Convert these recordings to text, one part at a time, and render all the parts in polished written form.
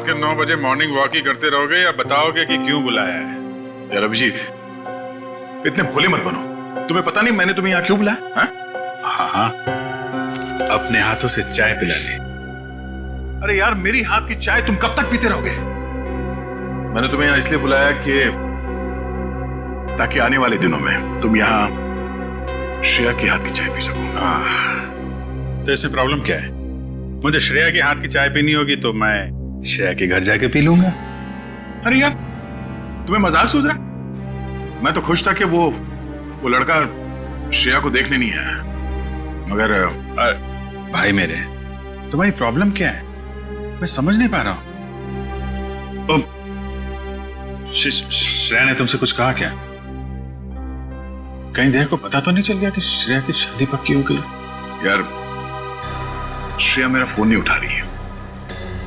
के 9 बजे morning walk ही करते रहोगे या बताओगे कि क्यों बुलाया है? यार अभिजीत, इतने भोले मत बनो। तुम्हें पता नहीं मैंने तुम्हें यहाँ क्यों बुलाया? हाँ, अपने हाथों से चाय पिला ले। अरे यार, मेरी हाथ की चाय तुम कब तक पीते रहोगे? मैंने तुम्हें यहाँ इसलिए बुलाया कि ताकि आने वाले दिनों में तुम यहाँ श्रेया के हाथ की चाय पी सको। तो इसमें प्रॉब्लम क्या है? मुझे श्रेया के हाथ की चाय पीनी होगी तो मैं श्रेया के घर जाके पी लूंगा। अरे यार, तुम्हें मजाक सूझ रहा? मैं तो खुश था कि वो लड़का श्रेया को देखने नहीं आया, मगर भाई मेरे, तुम्हारी प्रॉब्लम क्या है? मैं समझ नहीं पा रहा हूं। श्रेया ने तुमसे कुछ कहा क्या? कहीं देर को पता तो नहीं चल गया कि श्रेया की शादी पक्की हो गई? यार, श्रेया मेरा फोन नहीं उठा रही है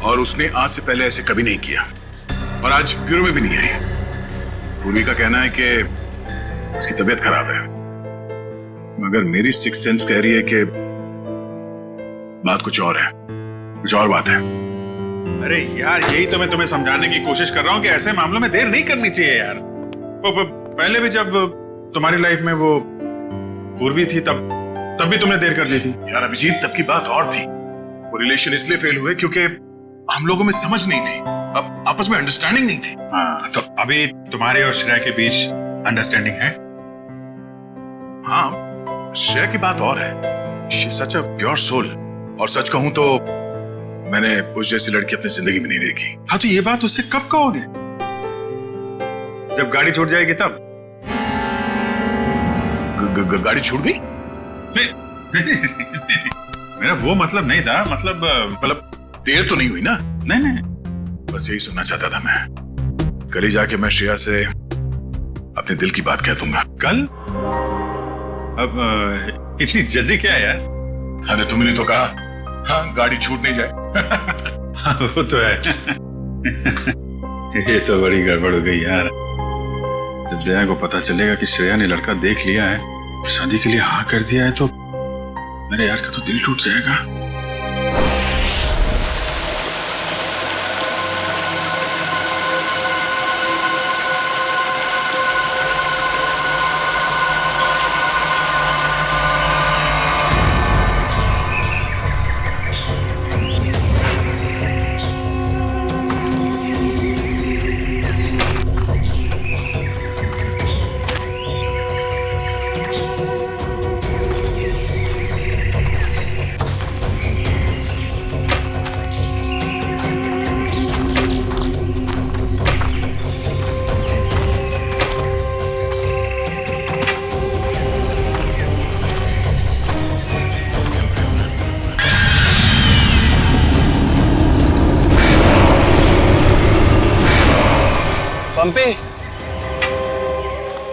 और उसने आज से पहले ऐसे कभी नहीं किया और आज ब्यूरो में भी नहीं आई। पूर्वी का कहना है कि उसकी तबीयत खराब है, मगर मेरी सिक्स सेंस कह रही है कि बात कुछ और है, कुछ और बात है। अरे यार, यही तो मैं तुम्हें समझाने की कोशिश कर रहा हूं कि ऐसे मामलों में देर नहीं करनी चाहिए यार। पहले भी जब तुम्हारी लाइफ में वो पूर्वी थी तब भी तुमने देर कर दी थी। यार अभिजीत, तब की बात और थी। वो रिलेशन इसलिए फेल हुए क्योंकि हम लोगों में समझ नहीं थी, अब आपस में अंडरस्टैंडिंग नहीं थी। हाँ, तो अभी तुम्हारे और श्रेया के बीच अंडरस्टैंडिंग है? हाँ, श्रेया की बात और है। She is such a pure soul, और सच कहूं तो मैंने उस जैसी लड़की अपनी जिंदगी में नहीं देखी। हाँ, तो ये बात उससे कब कहोगे? जब गाड़ी छूट जाएगी तब? गाड़ी छूट गई? मेरा वो मतलब नहीं था। मतलब देर तो नहीं हुई ना? नहीं, बस यही सुनना चाहता था मैं। कल ही जाके मैं श्रेया से अपने दिल की बात कह दूंगा। कल? अब इतनी जल्दी क्या है यार? अरे तुमने तो कहा, हाँ, गाड़ी छूट नहीं जाए। वो तो है। ये तो बड़ी गड़बड़ हो गई यार। जब दया को पता चलेगा कि श्रेया ने लड़का देख लिया है, शादी के लिए हाँ कर दिया है, तो मेरे यार का तो दिल टूट जाएगा। पंपी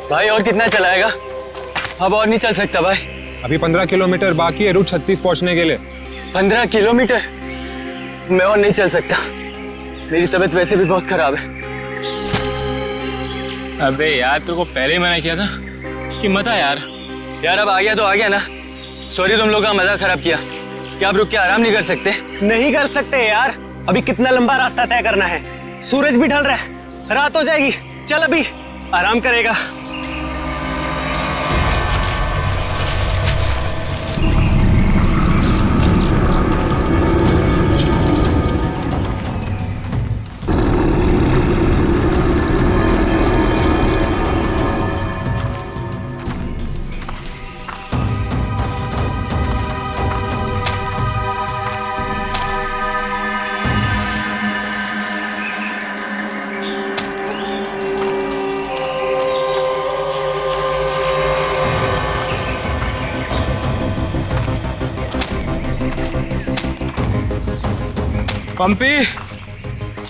भाई, और कितना चलाएगा? अब और नहीं चल सकता भाई। अभी 15 किलोमीटर बाकी है रूट 36 पहुंचने के लिए। 15 किलोमीटर? मैं और नहीं चल सकता, मेरी तबीयत वैसे भी बहुत खराब है। अबे यार, तेरे को पहले ही मना किया था कि मत आ यार। यार अब आ गया तो आ गया ना। सॉरी, तुम लोग का मजा खराब किया। क्या आप रुक के आराम नहीं कर सकते? नहीं कर सकते यार, अभी कितना लंबा रास्ता तय करना है। सूरज भी ढल रहा है, रात हो जाएगी। चल अभी आराम करेगा।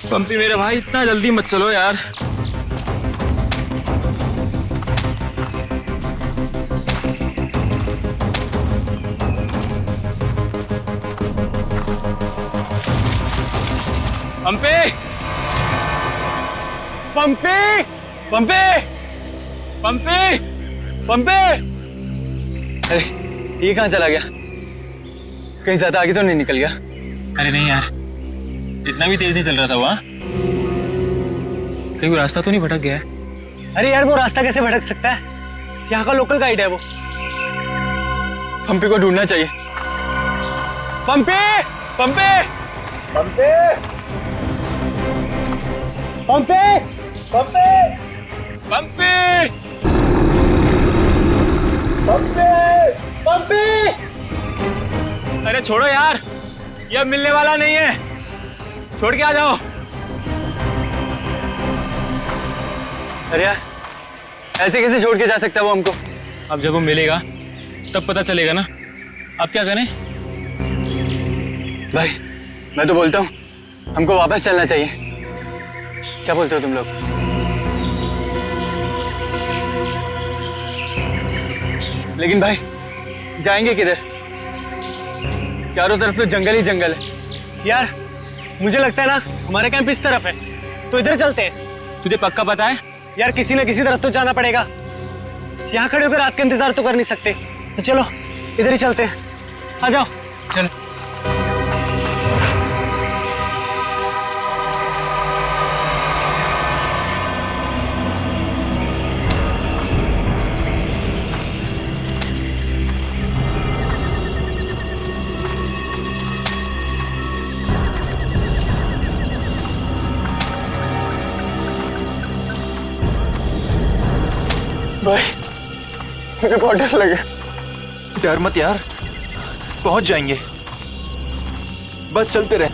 पंपी मेरे भाई, इतना जल्दी मत चलो यार। पंपी पंपी पंपी पंपी पंपी। अरे ये कहाँ चला गया? कहीं ज्यादा आगे तो नहीं निकल गया? अरे नहीं यार, इतना भी तेज नहीं चल रहा था वहाँ। कहीं वो रास्ता तो नहीं भटक गया है? अरे यार वो रास्ता कैसे भटक सकता है? यहाँ का लोकल गाइड है वो। पंपी को ढूंढना चाहिए। पंपी, पंपी, पंपी, पंपी, पंपी, पंपी! पंपी, पंपी। अरे छोड़ो यार, ये अब मिलने वाला नहीं है। छोड़ के आ जाओ। अरे यार, ऐसे कैसे छोड़ के जा सकता है वो हमको? अब जब वो मिलेगा तब पता चलेगा ना। अब क्या करें? भाई, मैं तो बोलता हूँ हमको वापस चलना चाहिए। क्या बोलते हो तुम लोग? लेकिन भाई, जाएंगे किधर? चारों तरफ तो जंगल ही जंगल है। यार मुझे लगता है ना हमारे कैंप इस तरफ है, तो इधर चलते हैं। तुझे पक्का पता है? यार किसी न किसी तरफ तो जाना पड़ेगा। यहाँ खड़े होकर रात का इंतजार तो कर नहीं सकते, तो चलो इधर ही चलते हैं। आ जाओ। चल। भाई, मुझे बहुत डर लगा। डर मत यार, पहुंच जाएंगे। बस चलते रहे।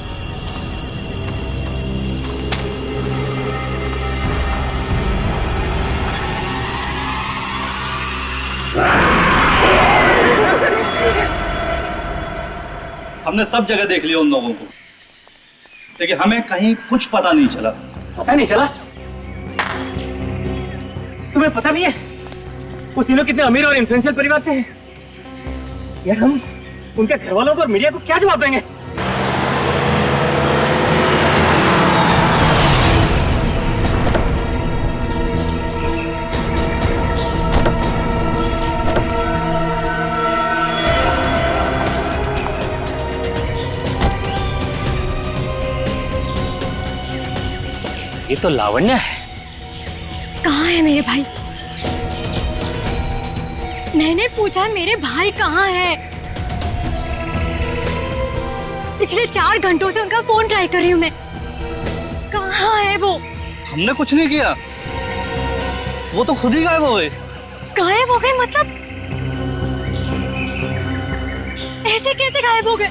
हमने सब जगह देख लिया उन लोगों को, लेकिन हमें कहीं कुछ पता नहीं चला। पता नहीं चला? तुम्हें पता भी है वो तीनों कितने अमीर और इन्फ्लुएंशियल परिवार से हैं? यार हम उनके घर वालों को और मीडिया को क्या जवाब देंगे? ये तो लावण्य है। कहाँ है मेरे भाई? मैंने पूछा मेरे भाई कहाँ है? पिछले 4 घंटों से उनका फोन ट्राई कर रही हूँ मैं। कहाँ है वो? हमने कुछ नहीं किया, वो तो खुद ही गायब हो गए। गायब हो गए मतलब? ऐसे कैसे गायब हो गए?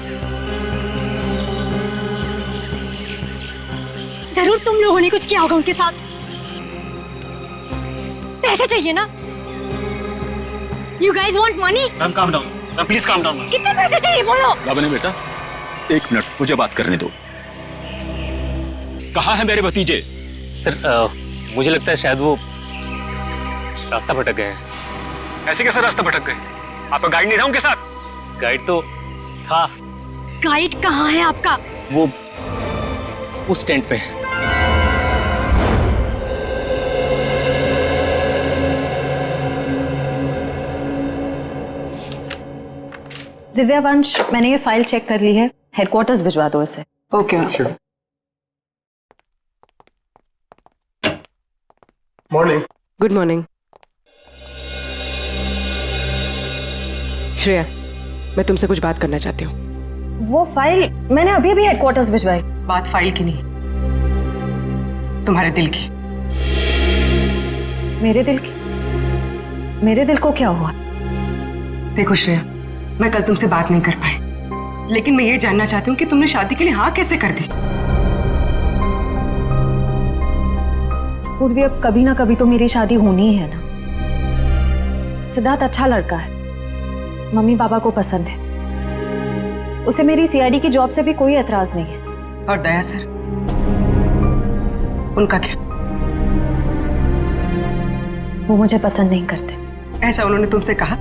जरूर तुम लोगों ने कुछ किया होगा उनके साथ। पैसे चाहिए ना? You guys want money? Ma'am calm down, ma'am please calm down. कितने पैसे चाहिए बोलो? लावण्य बेटा, 1 मिनट, मुझे बात करने दो। कहाँ है मेरे भतीजे? सर मुझे लगता है शायद वो रास्ता भटक गए हैं। ऐसे कैसे रास्ता भटक गए? आपका गाइड नहीं था उनके साथ? गाइड तो था। गाइड कहाँ है आपका? वो उस टेंट पे है। दिव्या वंश, मैंने ये फाइल चेक कर ली है। हेडक्वार्टर्स भिजवा दो इसे। Okay sure. Morning. Good morning. Shreya, मैं तुमसे कुछ बात करना चाहती हूँ। वो फाइल मैंने अभी अभी हेडक्वार्टर्स भिजवाई। बात फाइल की नहीं, तुम्हारे दिल की। मेरे दिल की? मेरे दिल को क्या हुआ? देखो श्रेया, मैं कल तुमसे बात नहीं कर पाई, लेकिन मैं ये जानना चाहती हूँ कि तुमने शादी के लिए हाँ कैसे कर दी? पूर्वी, अब कभी ना कभी तो मेरी शादी होनी ही है ना। सिद्धार्थ अच्छा लड़का है, मम्मी पापा को पसंद है, उसे मेरी सीआईडी की जॉब से भी कोई एतराज नहीं है। और दया सर, उनका क्या? वो मुझे पसंद नहीं करते। ऐसा उन्होंने तुमसे कहा?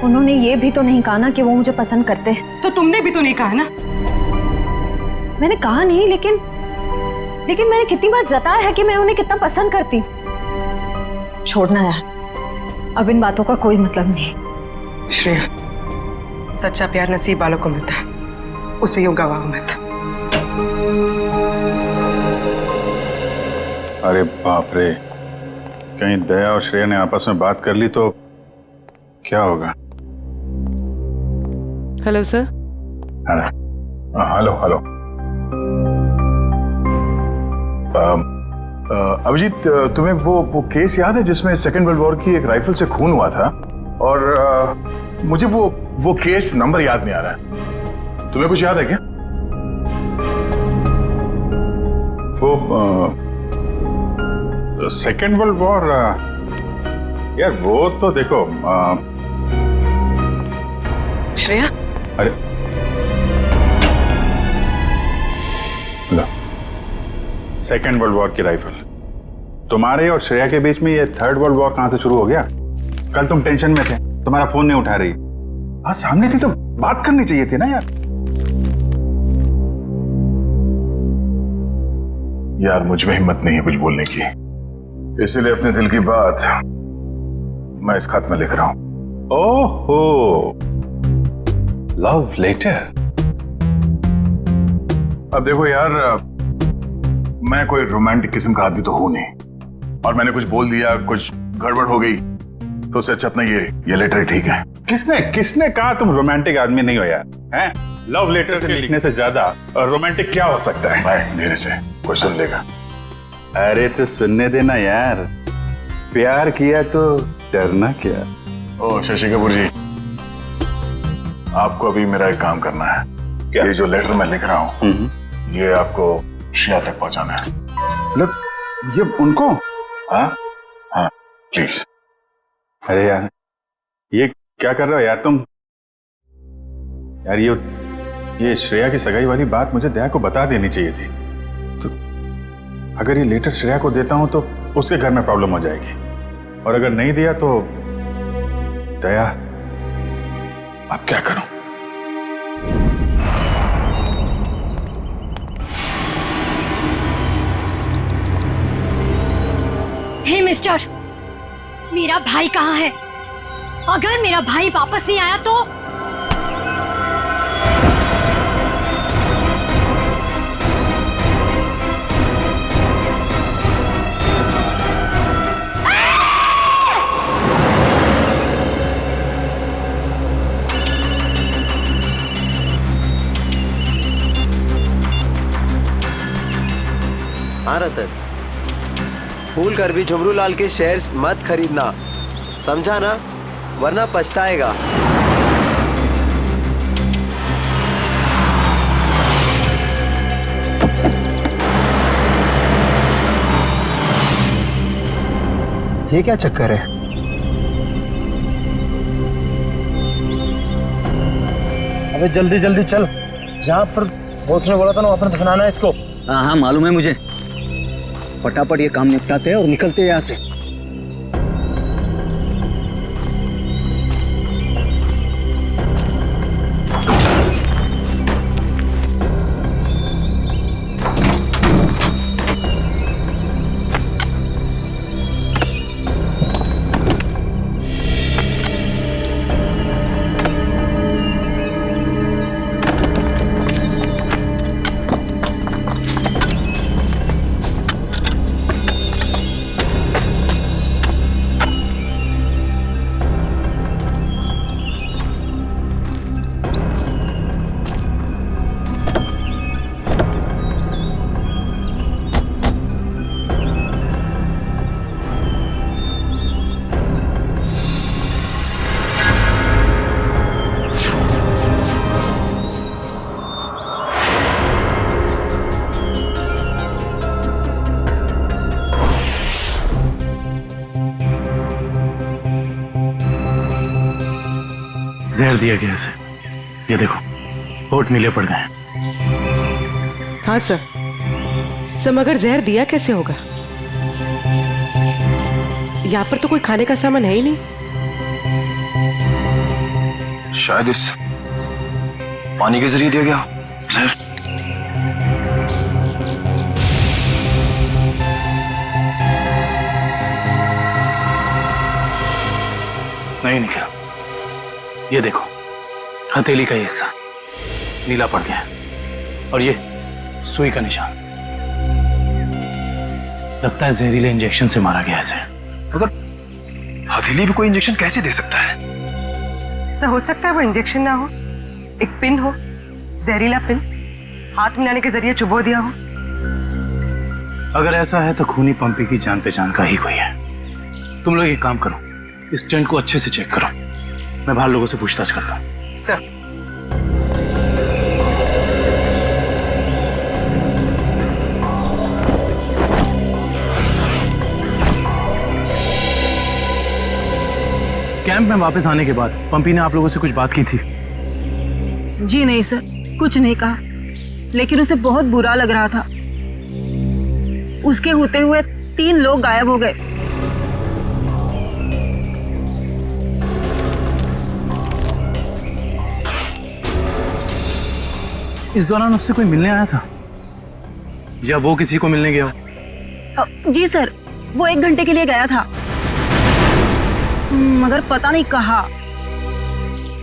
उन्होंने ये भी तो नहीं कहा ना कि वो मुझे पसंद करते हैं। तो तुमने भी तो नहीं कहा ना? मैंने कहा नहीं, लेकिन मैंने कितनी बार जताया है कि मैं उन्हें कितना पसंद करती हूँ। छोड़ना यार, अब इन बातों का कोई मतलब नहीं। श्रेया, सच्चा प्यार नसीब वालों को मिलता है, उसे यूं गवाओ मत। अरे बाप रे, कहीं दया और श्रेया ने आपस में बात कर ली तो क्या होगा? Hello sir. Hello hello. Abhijeet, तुम्हें वो केस याद है जिसमें सेकेंड वर्ल्ड वॉर की एक राइफल से खून हुआ था? और मुझे वो केस नंबर याद नहीं आ रहा है। तुम्हें कुछ याद है क्या? वो सेकेंड वर्ल्ड वॉर, यार वो तो देखो श्रेया। अरे लो, सेकेंड वर्ल्ड वॉर की राइफल। तुम्हारे और श्रेया के बीच में ये थर्ड वर्ल्ड वॉर कहां से शुरू हो गया? कल तुम टेंशन में थे, तुम्हारा फोन नहीं उठा रही। हाँ, सामने थी तो बात करनी चाहिए थी ना यार। यार मुझ में हिम्मत नहीं है कुछ बोलने की, इसीलिए अपने दिल की बात मैं इस खत में लिख रहा हूं। ओहो, लव लेटर। अब देखो यार, मैं कोई रोमांटिक किस्म का आदमी तो हूं नहीं, और मैंने कुछ बोल दिया, कुछ गड़बड़ हो गई, तो उससे अच्छा अपना ये लेटर ठीक है। किसने कहा तुम रोमांटिक आदमी नहीं हो यार? हैं? लव लेटर से लिखने से ज्यादा रोमांटिक क्या हो सकता है? भाई मेरे से कोई सुन लेगा। अरे तो सुनने देना यार, प्यार किया तो डरना क्या? ओ शशि कपूर जी, आपको अभी मेरा एक काम करना है। क्या? ये जो लेटर मैं लिख रहा हूँ ये आपको श्रेया तक पहुंचाना है। मतलब ये उनको? हाँ हाँ प्लीज। अरे यार ये क्या कर रहे हो यार तुम? यार ये श्रेया की सगाई वाली बात मुझे दया को बता देनी चाहिए थी। तो अगर ये लेटर श्रेया को देता हूं तो उसके घर में प्रॉब्लम हो जाएगी, और अगर नहीं दिया तो दया, अब क्या करूं? हे मिस्टर, मेरा भाई कहाँ है? अगर मेरा भाई वापस नहीं आया तो हाँ रतन, भूल कर भी झुमरू लाल के शेयर्स मत खरीदना, समझा ना? वरना पछताएगा। ये क्या चक्कर है? अबे जल्दी जल्दी चल, जहाँ पर बॉस ने बोला था ना वहाँ पर दफनाना है इसको। हाँ हाँ मालूम है मुझे, फटाफट ये काम निपटाते हैं और निकलते हैं यहाँ से। जहर दिया गया इसे, ये देखो होठ नीले पड़ गए। हाँ सर, मगर जहर दिया कैसे होगा? यहाँ पर तो कोई खाने का सामान है ही नहीं। शायद इस पानी के जरिए दिया गया जहर। नहीं निकला, ये देखो हथेली का ये हिस्सा, नीला पड़ गया और ये सुई का निशान। लगता है जहरीले इंजेक्शन से मारा गया इसे। मगर हथेली भी कोई इंजेक्शन कैसे दे सकता है? सर हो सकता है वो इंजेक्शन ना हो, एक पिन हो, जहरीला पिन हाथ मिलाने के जरिए चुबो दिया हो। अगर ऐसा है तो खूनी पंपी की जान पहचान का ही कोई है। तुम लोग एक काम करो, इस टेंट को अच्छे से चेक करो, मैं बाहर लोगों से पूछताछ करता हूँ। सर कैंप में वापस आने के बाद पंपी ने आप लोगों से कुछ बात की थी? जी नहीं सर, कुछ नहीं कहा, लेकिन उसे बहुत बुरा लग रहा था। उसके होते हुए 3 लोग गायब हो गए। इस दौरान उससे कोई मिलने आया था या वो किसी को मिलने गया हो? जी सर, वो 1 घंटे के लिए गया था, मगर पता नहीं कहाँ।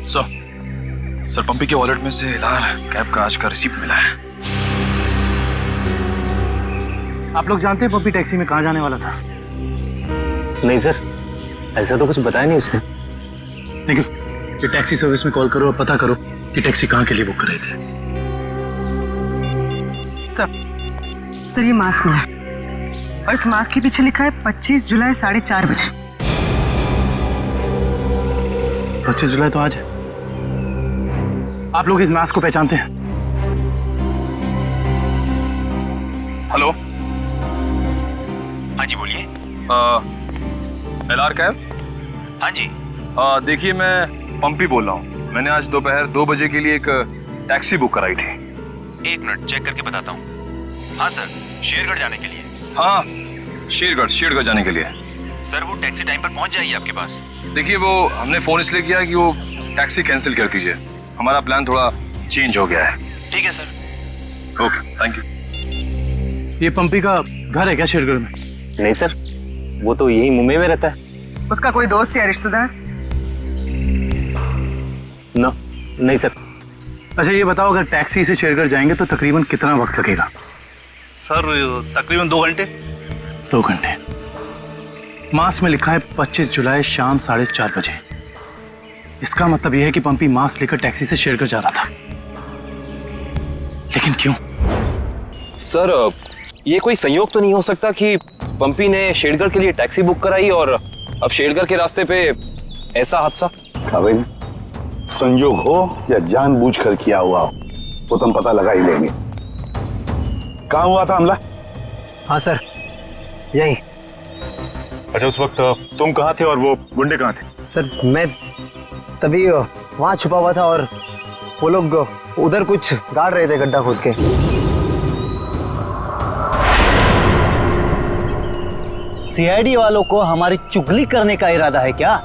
सर पंपी के वॉलेट में से लार कैब का आज का रिसीप्ट मिला है। आप लोग जानते हैं पंपी टैक्सी में कहाँ जाने वाला था? नहीं सर, ऐसा तो कुछ बताया नहीं उसने। लेकिन ये टैक्सी सर्विस में कॉल करो और पता करो कि टैक्सी कहाँ के लिए बुक कर रहे थे। सर ये मास्क मिला और इस मास्क के पीछे लिखा है 25 जुलाई 4:30 बजे। 25 जुलाई तो आज है। आप लोग इस मास्क को पहचानते हैं? हेलो, हाँ जी बोलिए। LR cab? हाँ जी। देखिए मैं पंपी बोल रहा हूँ। मैंने आज दोपहर 2 बजे के लिए एक टैक्सी बुक कराई थी। 1 मिनट चेक करके बताता हूँ। हाँ सर, शेरगढ़ जाने के लिए। हाँ, शेरगढ़ जाने के लिए। सर वो टैक्सी टाइम पर पहुँच जाएगी आपके पास। देखिए वो हमने फोन इसलिए किया कि वो टैक्सी कैंसिल कर दीजिए, हमारा प्लान थोड़ा चेंज हो गया है। ठीक है सर। Okay, thank you. ये पंपी का घर है क्या शेरगढ़ में? नहीं सर, वो तो यही मुंबई में रहता है। उसका कोई दोस्त या रिश्तेदार? नहीं सर। अच्छा ये बताओ, अगर टैक्सी से शेरगढ़ जाएंगे तो तकरीबन कितना वक्त लगेगा? सर तकरीबन 2 घंटे। 2 घंटे। मास में लिखा है 25 जुलाई शाम 4:30 बजे। इसका मतलब यह है कि पंपी मास्क लेकर टैक्सी से शेरगढ़ जा रहा था। लेकिन क्यों? सर ये कोई संयोग तो नहीं हो सकता कि पंपी ने शेरगढ़ के लिए टैक्सी बुक कराई और अब शेरगढ़ के रास्ते पे ऐसा हादसा? भाई संयोग हो या जानबूझकर किया हुआ हो वो तो हम पता लगा ही लेंगे। कहाँ हुआ था हमला? हाँ सर, यही। अच्छा उस वक्त तुम कहाँ थे और वो गुंडे कहाँ थे? सर मैं तभी वहाँ छुपा हुआ था और वो लोग उधर कुछ गाड़ रहे थे गड्ढा खोद के। सीआईडी वालों को हमारी चुगली करने का इरादा है क्या?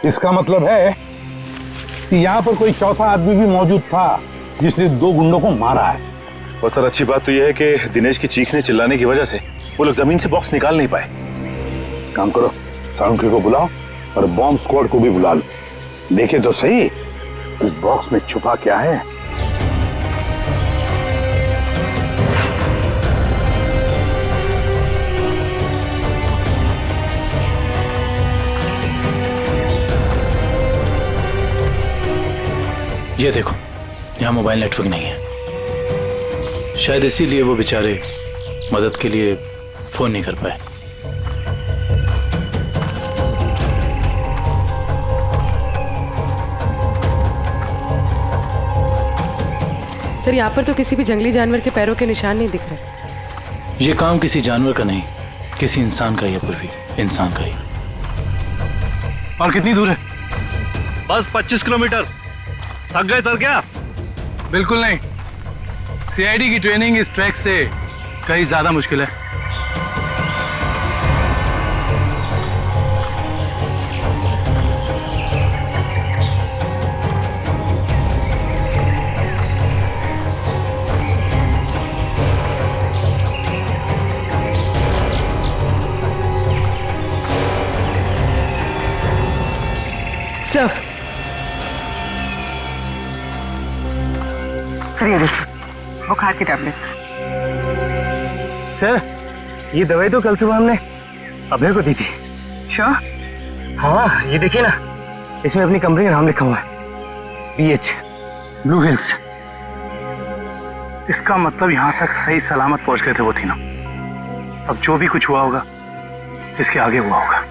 इसका मतलब है कि यहाँ पर कोई चौथा आदमी भी मौजूद था जिसने 2 गुंडों को मारा है। और सर अच्छी बात तो यह है कि दिनेश की चीखने चिल्लाने की वजह से वो लोग जमीन से बॉक्स निकाल नहीं पाए। काम करो, साउंड को बुलाओ और बॉम्ब स्क्वाड को भी बुला लो। देखे तो सही इस बॉक्स में छुपा क्या है। ये देखो, यहाँ मोबाइल नेटवर्क नहीं है। शायद इसीलिए वो बेचारे मदद के लिए फोन नहीं कर पाए। सर यहाँ पर तो किसी भी जंगली जानवर के पैरों के निशान नहीं दिख रहे। ये काम किसी जानवर का नहीं, किसी इंसान का ही है पूर्वी, इंसान का ही। और कितनी दूर है? बस 25 किलोमीटर। थक गए सर क्या? बिल्कुल नहीं, सीआईडी की ट्रेनिंग इस ट्रैक से कहीं ज्यादा मुश्किल है। सर ये देखिए बुखार की टैबलेट्स। सर ये दवाई तो कल सुबह हमने अभय को दी थी। श्योर? हाँ ये देखिए ना, इसमें अपनी कंपनी का नाम लिखा हुआ है, BH ब्लू हिल्स। इसका मतलब यहाँ तक सही सलामत पहुंच गए थे वो तीनों। अब जो भी कुछ हुआ होगा इसके आगे हुआ होगा।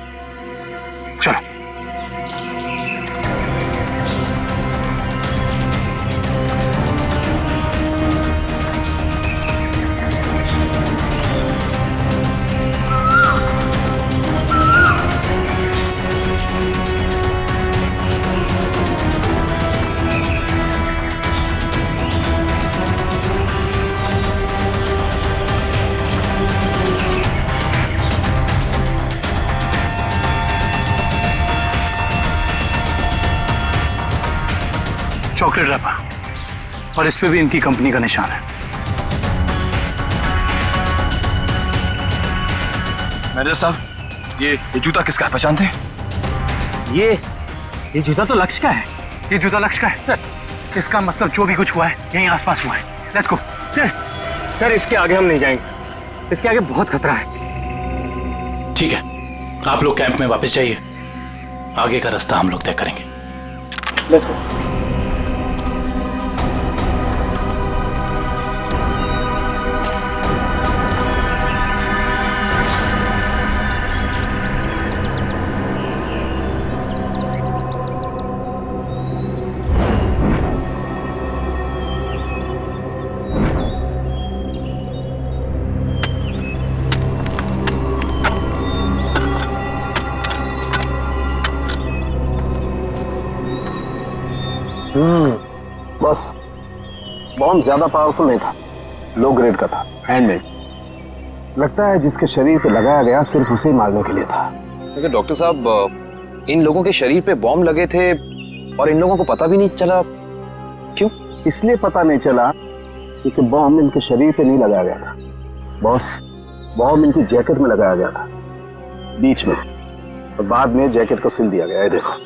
चलो। चॉकलेट रैपर और इस पे भी इनकी कंपनी का निशान है। मैनेजर साहब ये जूता किसका है, पहचानते हैं? ये जूता तो लक्ष्य का है। ये जूता लक्ष्य का है सर। इसका मतलब जो भी कुछ हुआ है यहीं आसपास हुआ है। Let's go. सर इसके आगे हम नहीं जाएंगे, इसके आगे बहुत खतरा है। ठीक है, आप लोग कैंप में वापस जाइए, आगे का रास्ता हम लोग तय करेंगे। Let's go. बस बॉम्ब ज्यादा पावरफुल नहीं था, लो ग्रेड का था, हैंडमेड। लगता है जिसके शरीर पे लगाया गया सिर्फ उसे ही मारने के लिए था। लेकिन डॉक्टर साहब इन लोगों के शरीर पे बॉम्ब लगे थे और इन लोगों को पता भी नहीं चला। क्यों? इसलिए पता नहीं चला क्योंकि बॉम्ब इनके शरीर पे नहीं लगाया गया था बॉस, बॉम्ब इनकी जैकेट में लगाया गया था बीच में, और बाद में जैकेट को सिल दिया गया है। देखो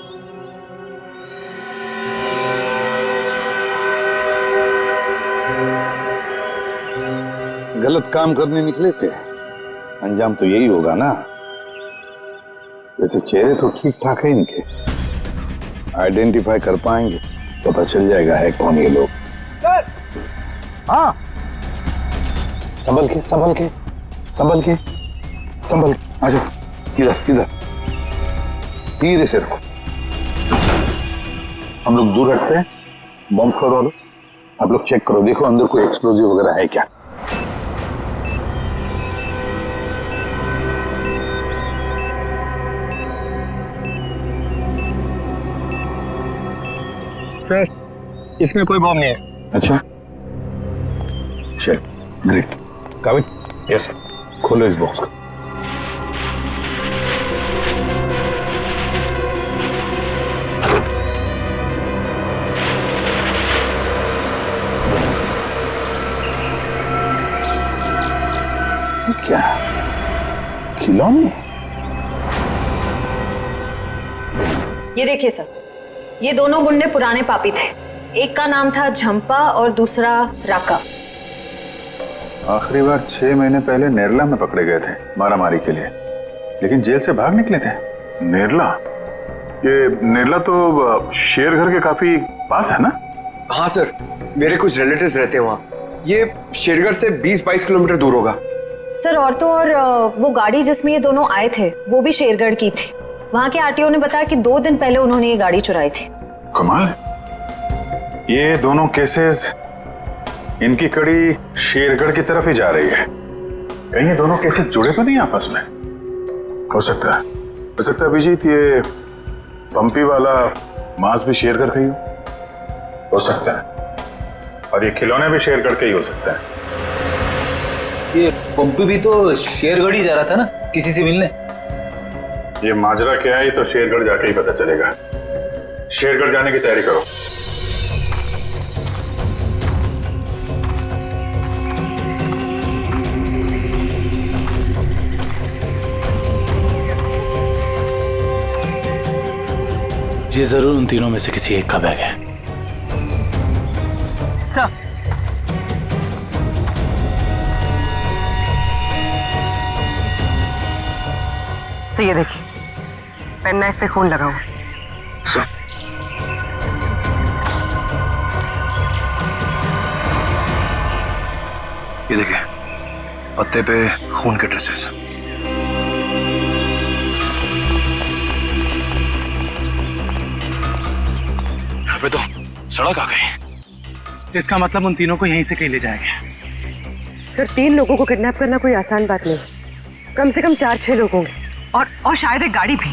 गलत काम करने निकले थे, अंजाम तो यही होगा ना। वैसे चेहरे तो ठीक ठाक है इनके, आइडेंटिफाई कर पाएंगे, पता चल जाएगा है कौन ये लोग। हाँ संभल के संभल के संभल के संभल के, आ जाओ इधर इधर, धीरे से रखो। हम लोग दूर रखते हैं, बॉम्ब स्क्वाड वालों आप लोग चेक करो, देखो अंदर कोई एक्सप्लोजिव वगैरह है क्या। सर इसमें कोई बॉम्ब नहीं है। अच्छा चल ग्रेट। काबिल? यस खोलो इस बॉक्स को। ये क्या खिलौने? ये देखिए सर, ये दोनों गुंडे पुराने पापी थे। एक का नाम था झंपा और दूसरा राका। आखिरी बार 6 महीने पहले नेरला में पकड़े गए थे मारामारी के लिए, लेकिन जेल से भाग निकले थे। नेरला? ये नेरला तो शेरघर के काफी पास है ना? हाँ सर, मेरे कुछ रिलेटिव्स रहते हैं वहाँ। ये शेरगढ़ से 20-22 किलोमीटर दूर होगा। सर और तो और वो गाड़ी जिसमें ये दोनों आए थे वो भी शेरगढ़ की थी। वहाँ के आरटीओ ने बताया कि 2 दिन पहले उन्होंने ये गाड़ी चुराई थी। कमाल, ये दोनों केसेस, इनकी कड़ी शेरगढ़ की तरफ ही जा रही है। कहीं ये दोनों केसेस जुड़े तो नहीं आपस में? हो सकता है अभिजीत ये पंपी वाला मांस भी शेरगढ़ का ही हो सकता है, और ये खिलौने भी शेरगढ़ के ही हो सकता है। ये पंपी भी तो शेरगढ़ ही जा रहा था ना किसी से मिलने। ये माजरा क्या है तो शेरगढ़ जाके ही पता चलेगा। शेरगढ़ जाने की तैयारी करो। ये जरूर उन तीनों में से किसी एक का बैग है। सर, ये देखिए, पेन नाइफ पे खून लगा हुआ। ये देखिए, पत्ते पे खून के ट्रेसेस। अबे तो सड़क आ गई। इसका मतलब उन तीनों को यहीं से कहीं ले जाएंगे। सर, 3 लोगों को किडनैप करना कोई आसान बात नहीं। कम से कम 4-6 लोग होंगे और शायद एक गाड़ी भी।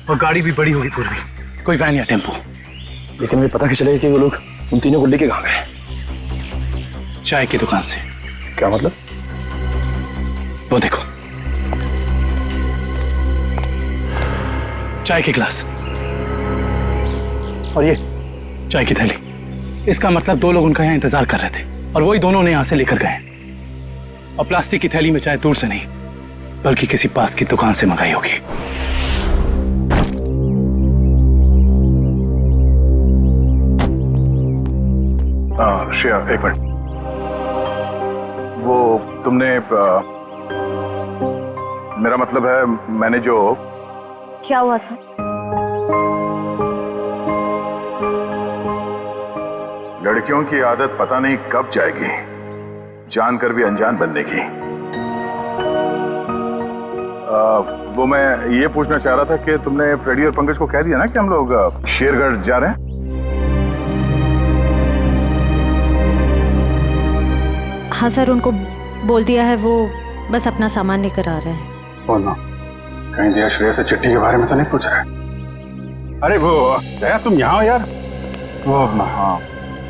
और गाड़ी भी बड़ी होगी पूर्वी, कोई वैन या टेम्पो। लेकिन हमें पता कैसे चलेगा कि वो लोग उन तीनों को लेके कहाँ गए? चाय की दुकान से। क्या मतलब? वो देखो, चाय के गिलास और ये चाय की थैली। इसका मतलब 2 लोग उनका यहाँ इंतजार कर रहे थे और वही दोनों ने यहाँ से लेकर गए। और प्लास्टिक की थैली में चाय दूर से नहीं बल्कि किसी पास की दुकान से मंगाई होगी। श्रेया, एक मिनट। वो तुमने मेरा मतलब है, मैंने जो। क्या हुआ सर? लड़कियों की आदत पता नहीं कब जाएगी, जानकर भी अनजान बनने की। वो मैं ये पूछना चाह रहा था कि तुमने फ्रेडी और पंकज को कह दिया ना कि हम लोग शेरगढ़ जा रहे हैं? हाँ सर, उनको बोल दिया है, वो बस अपना सामान लेकर आ रहे हैं। बोलना, कहीं दिया श्रेया से चिट्ठी के बारे में तो नहीं पूछ रहे? अरे वो दया, तुम यहाँ हो यार। वो हाँ,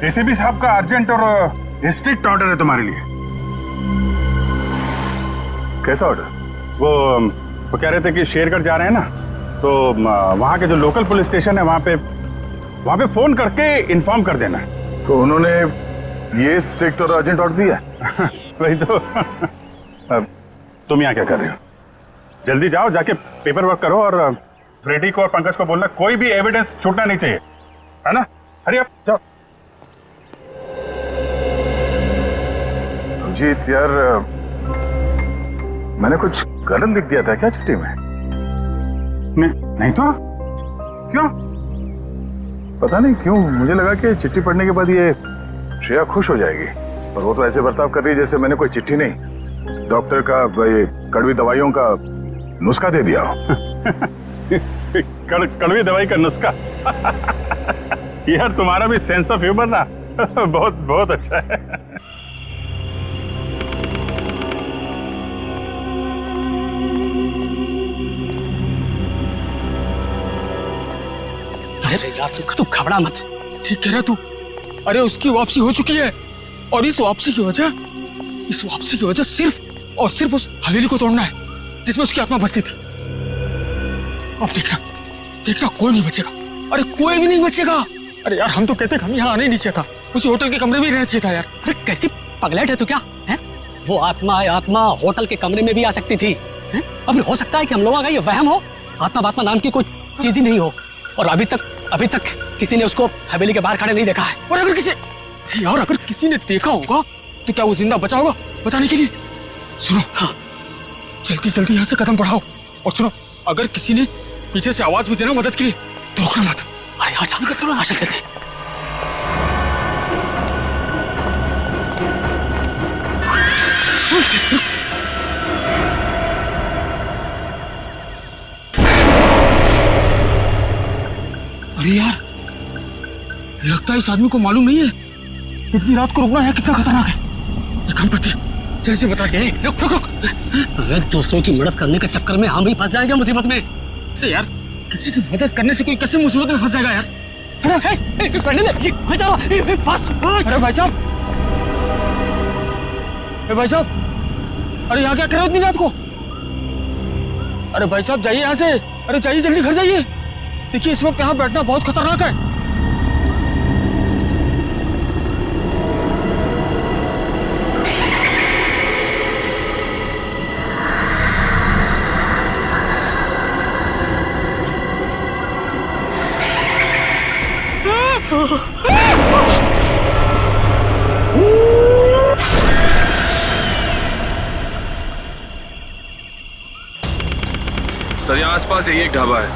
एसीपी साहब का अर्जेंट और स्ट्रिक्ट ऑर्डर है तुम्हारे लिए। कैसा ऑर्डर? वो कह रहे थे कि शेरगढ़ जा रहे हैं ना, तो वहाँ के जो लोकल पुलिस स्टेशन है वहाँ पे फोन करके इन्फॉर्म कर देना। तो उन्होंने ये स्ट्रिक्ट और अर्जेंट ऑर्डर दिया? वही तो। अब तुम यहाँ क्या कर रहे हो? जल्दी जाओ, जाके पेपर वर्क करो और फ्रेडी को और पंकज को बोलना कोई भी एविडेंस छूटना नहीं चाहिए, है ना? हरी अप, जाओ। अभिजीत यार, मैंने कुछ गलत लिख दिया था क्या चिट्ठी में? नहीं तो क्यों? पता नहीं क्यों मुझे लगा कि चिट्ठी पढ़ने के बाद ये श्रेया खुश हो जाएगी, पर वो तो ऐसे बर्ताव कर रही है जैसे मैंने कोई चिट्ठी नहीं, डॉक्टर का ये कड़वी दवाइयों का नुस्खा दे दिया हो। कड़वी दवाई का नुस्खा? यार तुम्हारा भी सेंस ऑफ ह्यूमर ना बहुत बहुत अच्छा है। अरे यार तू घबरा मत, ठीक कह रहा तू। अरे उसकी वापसी हो चुकी है और इस वापसी की वजह सिर्फ और सिर्फ उस हवेली को तोड़ना है जिसमें उसकी आत्मा बसती थी। अब देखना कोई नहीं बचेगा। अरे कोई भी नहीं बचेगा। अरे यार हम तो कहते हम यहाँ आने नहीं चाहिए था, उसी होटल के कमरे में रहना चाहिए था यार। अरे कैसी पगलेट है तू क्या है? वो आत्मा होटल के कमरे में भी आ सकती थी। अब हो सकता है कि हम लोगों का ये वहम हो, आत्मा नाम की कोई चीज ही नहीं हो। और अभी तक किसी ने उसको हवेली के बाहर खड़े नहीं देखा है। और अगर किसी ने देखा होगा तो क्या वो जिंदा बचा होगा बताने के लिए? सुनो, हाँ, जल्दी यहाँ से कदम बढ़ाओ। और सुनो, अगर किसी ने पीछे से आवाज भी देना मदद के लिए तो रोकना मत। अरे यहाँ जाने का आशा जल्दी। अरे यार, लगता है इस आदमी को मालूम नहीं है इतनी रात को रुकना है कितना खतरनाक है। एक काम करते जल्दी से बता के। रुक। अरे दूसरों की मदद करने के चक्कर में हम भी फंस जाएंगे मुसीबत में। अरे यार, किसी की मदद करने से कोई कैसे मुसीबत में फंस जाएगा यार? अरे भाई साहब, अरे यहाँ क्या कर रहे हो इतनी रात को? अरे भाई साहब जाइए यहाँ से। अरे जाइए, जल्दी घर जाइए। देखिए इस वक्त यहाँ बैठना बहुत खतरनाक है। सर यहाँ आसपास यही एक ढाबा है,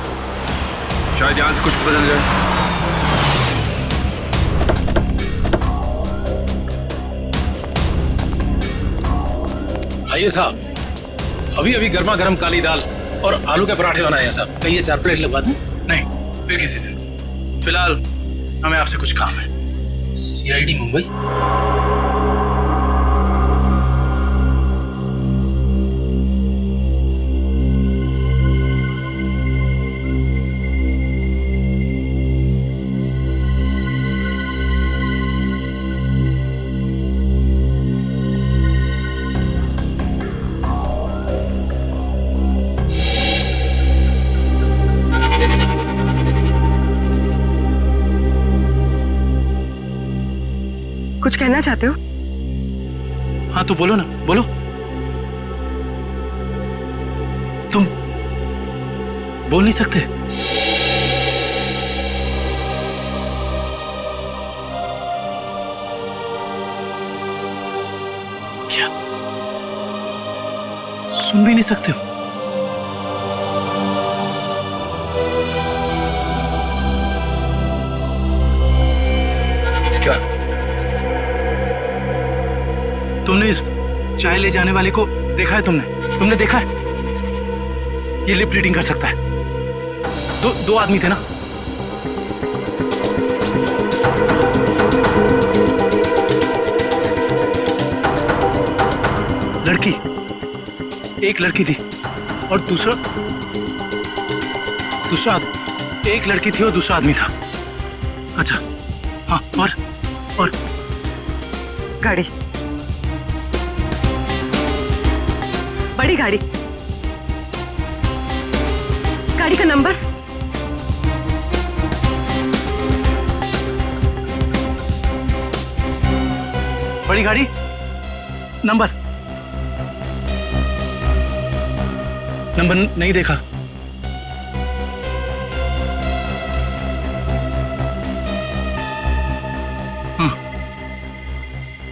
शायद यहाँ से कुछ पता चल जाए। आइए साहब, अभी अभी गर्मा गर्म काली दाल और आलू के पराठे बनाए हैं साहब। कहिए 4 प्लेट लगवा दूं? नहीं, फिर किसी दिन। फिलहाल हमें आपसे कुछ काम है। CID मुंबई। कुछ कहना चाहते हो? हाँ तो बोलो ना, बोलो। तुम बोल नहीं सकते? क्या सुन भी नहीं सकते हो? क्या तुमने इस चाय ले जाने वाले को देखा है? तुमने देखा है? ये लिप रीडिंग कर सकता है। दो आदमी थे ना? लड़की, एक लड़की थी और दूसरा एक लड़की थी और दूसरा आदमी था। अच्छा हाँ, और गाड़ी, बड़ी गाड़ी, गाड़ी का नंबर? बड़ी गाड़ी नंबर नहीं देखा।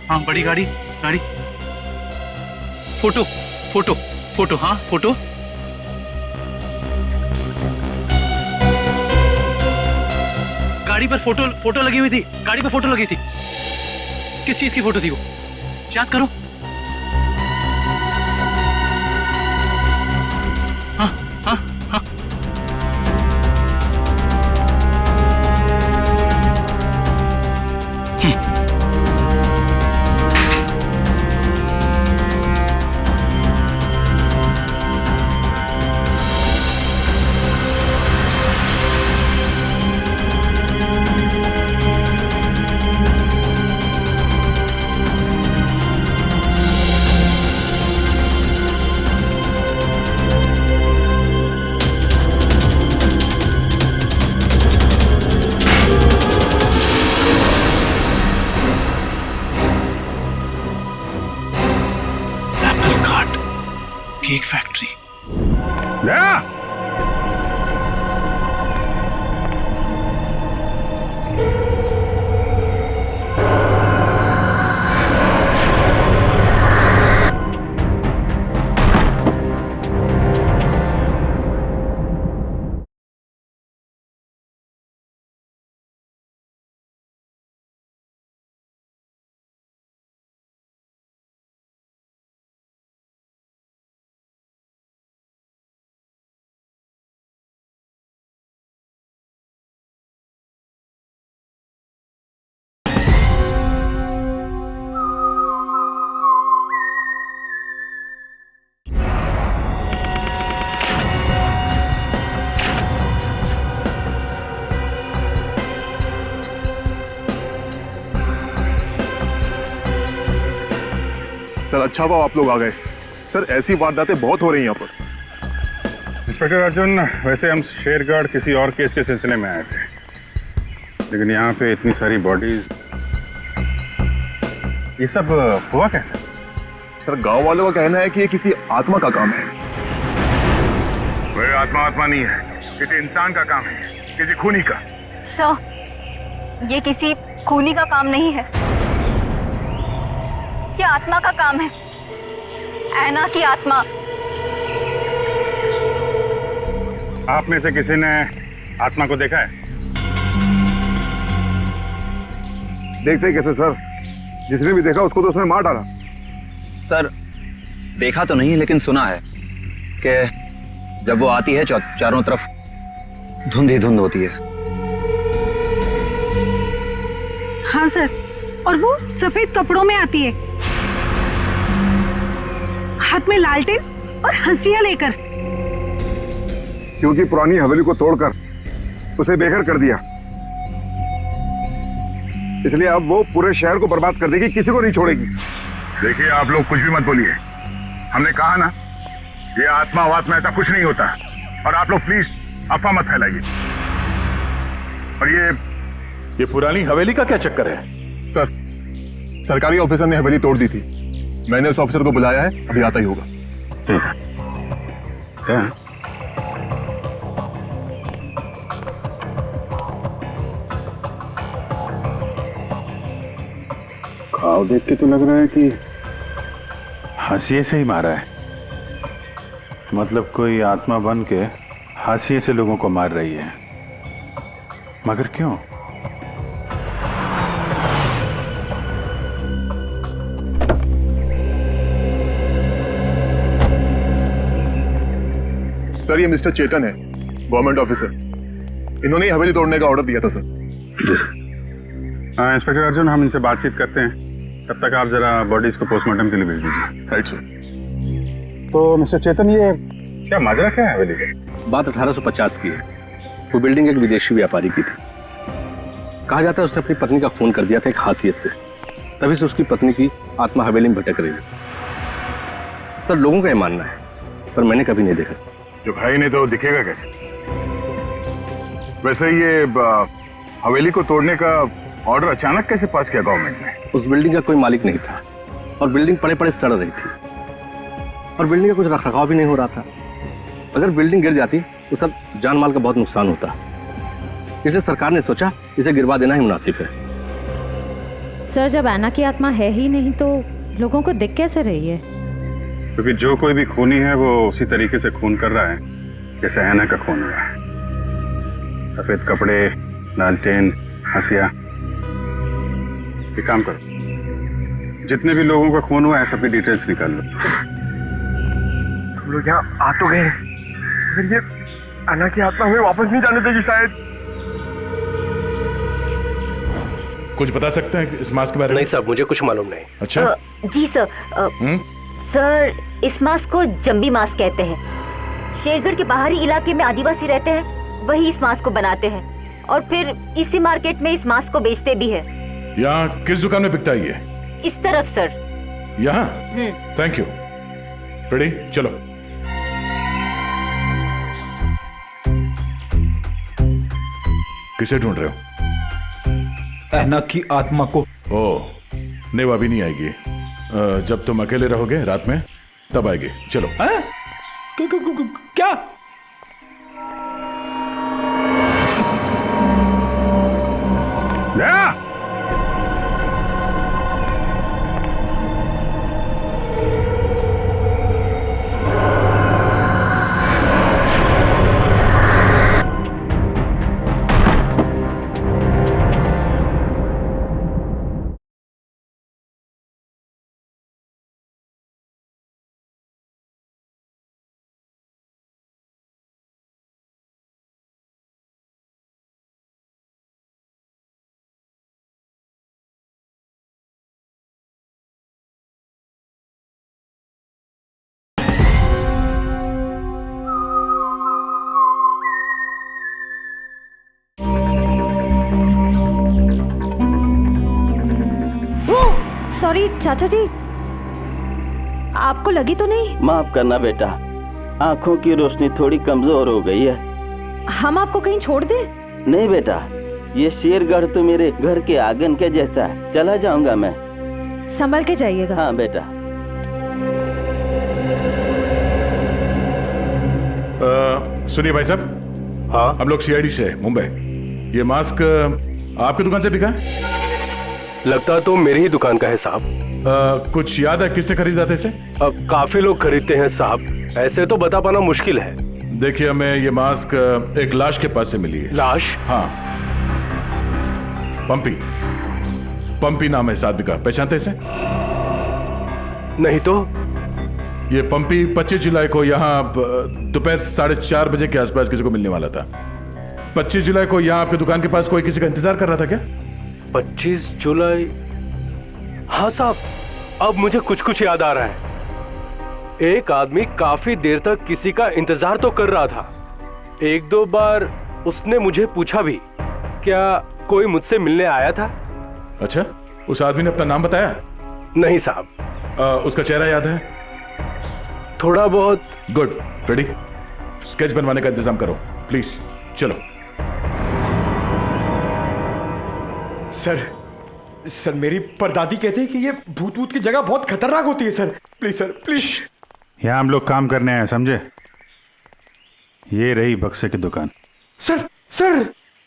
हाँ बड़ी गाड़ी फोटो हाँ फोटो। गाड़ी पर फोटो लगी हुई थी। गाड़ी पर फोटो लगी थी। किस चीज की फोटो थी वो? याद करो। हाँ हाँ हाँ केक फैक्ट्री। सर अच्छा हुआ आप लोग आ गए। सर ऐसी वारदातें बहुत हो रही हैं यहाँ पर। इंस्पेक्टर अर्जुन, वैसे हम शेरगढ़ किसी और केस के सिलसिले में आए थे, लेकिन यहाँ पे इतनी सारी बॉडीज, ये सब हुआ कैसे? सर गांव वालों का कहना है कि ये किसी आत्मा का काम है। वह आत्मा नहीं है, किसी इंसान का काम है, किसी खूनी का। सर ये किसी खूनी का काम नहीं है, ये आत्मा का काम है। ऐना की आत्मा। आप में से किसी ने आत्मा को देखा है? देखते कैसे सर, जिसने भी देखा उसको तो उसने मार डाला। सर देखा तो नहीं, लेकिन सुना है कि जब वो आती है चारों तरफ धुंध ही धुंध होती है। हाँ सर, और वो सफेद कपड़ों में आती है, हाथ में लालटेन और हंसिया लेकर। क्योंकि पुरानी हवेली को तोड़कर उसे बेघर कर दिया, इसलिए अब वो पूरे शहर को बर्बाद कर देगी, किसी को नहीं छोड़ेगी। देखिए आप लोग कुछ भी मत बोलिए, हमने कहा ना ये आत्मा वात्मा ऐसा कुछ नहीं होता। और आप लोग प्लीज अफवाह मत फैलाइए। और ये पुरानी हवेली का क्या चक्कर है? सर, सरकारी ऑफिसर ने हवेली तोड़ दी थी, मैंने उस ऑफिसर को बुलाया है, अभी आता ही होगा। क्या? घाव देख के तो लग रहा है कि हाशिए से ही मारा है। मतलब कोई आत्मा बन के हाशिए से लोगों को मार रही है, मगर क्यों? सर ये मिस्टर चेतन है, गवर्नमेंट ऑफिसर, इन्होंने ही हवेली तोड़ने का ऑर्डर दिया था सर। इंस्पेक्टर अर्जुन, हम इनसे बातचीत करते हैं, तब तक आप जरा बॉडीज को पोस्टमार्टम के लिए भेज दीजिए। Right sir. तो मिस्टर चेतन, ये क्या माजरा क्या है हवेली का? बात 1850 की है। वो बिल्डिंग एक विदेशी व्यापारी की थी। कहा जाता है उसने अपनी पत्नी का खून कर दिया था एक हासियत से, तभी से उसकी पत्नी की आत्मा हवेली में भटक रही है। सर लोगों का ये मानना है, पर मैंने कभी नहीं देखा। जो भाई ने तो दिखेगा कैसे? वैसे ये हवेली को तोड़ने का ऑर्डर अचानक कैसे पास किया गवर्नमेंट ने? उस बिल्डिंग का कोई मालिक नहीं था और बिल्डिंग पड़े पड़े सड़ रही थी और बिल्डिंग का कुछ रखरखाव भी नहीं हो रहा था। अगर बिल्डिंग गिर जाती तो सब जान माल का बहुत नुकसान होता, इसलिए सरकार ने सोचा इसे गिरवा देना ही मुनासिब है। सर जब ऐना की आत्मा है ही नहीं तो लोगों को दिख कैसे रही है? क्योंकि जो कोई भी खूनी है वो उसी तरीके से खून कर रहा है जैसे ऐना का खून हुआ है। सफेद कपड़े, लालटेन, हंसिया। एक काम करो, जितने भी लोगों का खून हुआ है सबकी डिटेल्स निकाल लो। हम लोग यहाँ आ तो गए, मगर ये अन्ना की आत्मा हमें वापस नहीं जाने देगी शायद। कुछ बता सकते हैं इस मास्क के बारे में? नहीं साहब, मुझे कुछ मालूम नहीं। अच्छा जी सर। सर इस मास्क को जंबी मास्क कहते हैं। शेरगढ़ के बाहरी इलाके में आदिवासी रहते हैं, वही इस मास्क को बनाते हैं और फिर इसी मार्केट में इस मास्क को बेचते भी है। यहाँ किस दुकान में बिकता है ये? इस तरफ सर। यहाँ? Thank you. रेडी, चलो। किसे ढूंढ रहे हो? ऐना की आत्मा को। ओह, नहीं वो अभी नहीं आएगी। जब तुम अकेले रहोगे रात में तब आएगी। चलो। क्या? सॉरी चाचा जी, आपको लगी तो नहीं? माफ करना बेटा, आंखों की रोशनी थोड़ी कमजोर हो गई है। हम आपको कहीं छोड़ दें? नहीं बेटा, ये शेरगढ़ तो मेरे घर के आंगन के जैसा है। चला जाऊंगा मैं। संभल के जाइएगा। हाँ बेटा। सुनिए भाई साहब। हाँ? हम लोग सीआईडी से मुंबई। ये मास्क आपकी दुकान से बिका? लगता तो मेरी ही दुकान का है साहब। कुछ याद है किससे खरीदा था इसे? काफी लोग खरीदते हैं साहब, ऐसे तो बता पाना मुश्किल है। देखिए, हमें ये मास्क एक लाश के पास से मिली है। लाश? हाँ, पंपी। पंपी नाम है इस आदमी का, पहचानते इसे? नहीं तो। ये पंपी 25 जुलाई को यहाँ दोपहर 4:30 बजे के आसपास किसी को मिलने वाला था। 25 जुलाई को यहाँ आपकी दुकान के पास कोई किसी का इंतजार कर रहा था क्या? 25 जुलाई? हाँ साहब, अब मुझे कुछ कुछ याद आ रहा है। एक आदमी काफी देर तक किसी का इंतजार तो कर रहा था। एक दो बार उसने मुझे पूछा भी, क्या कोई मुझसे मिलने आया था? अच्छा, उस आदमी ने अपना नाम बताया? नहीं साहब। उसका चेहरा याद है? थोड़ा बहुत। गुड। रेडी? स्केच बनवाने का इंतजाम करो प्लीज। चलो। सर मेरी परदादी कहती है कि ये भूत भूत की जगह बहुत खतरनाक होती है सर। Please sir, please. यहाँ हम लोग काम करने आए, समझे? ये रही बक्से की दुकान। सर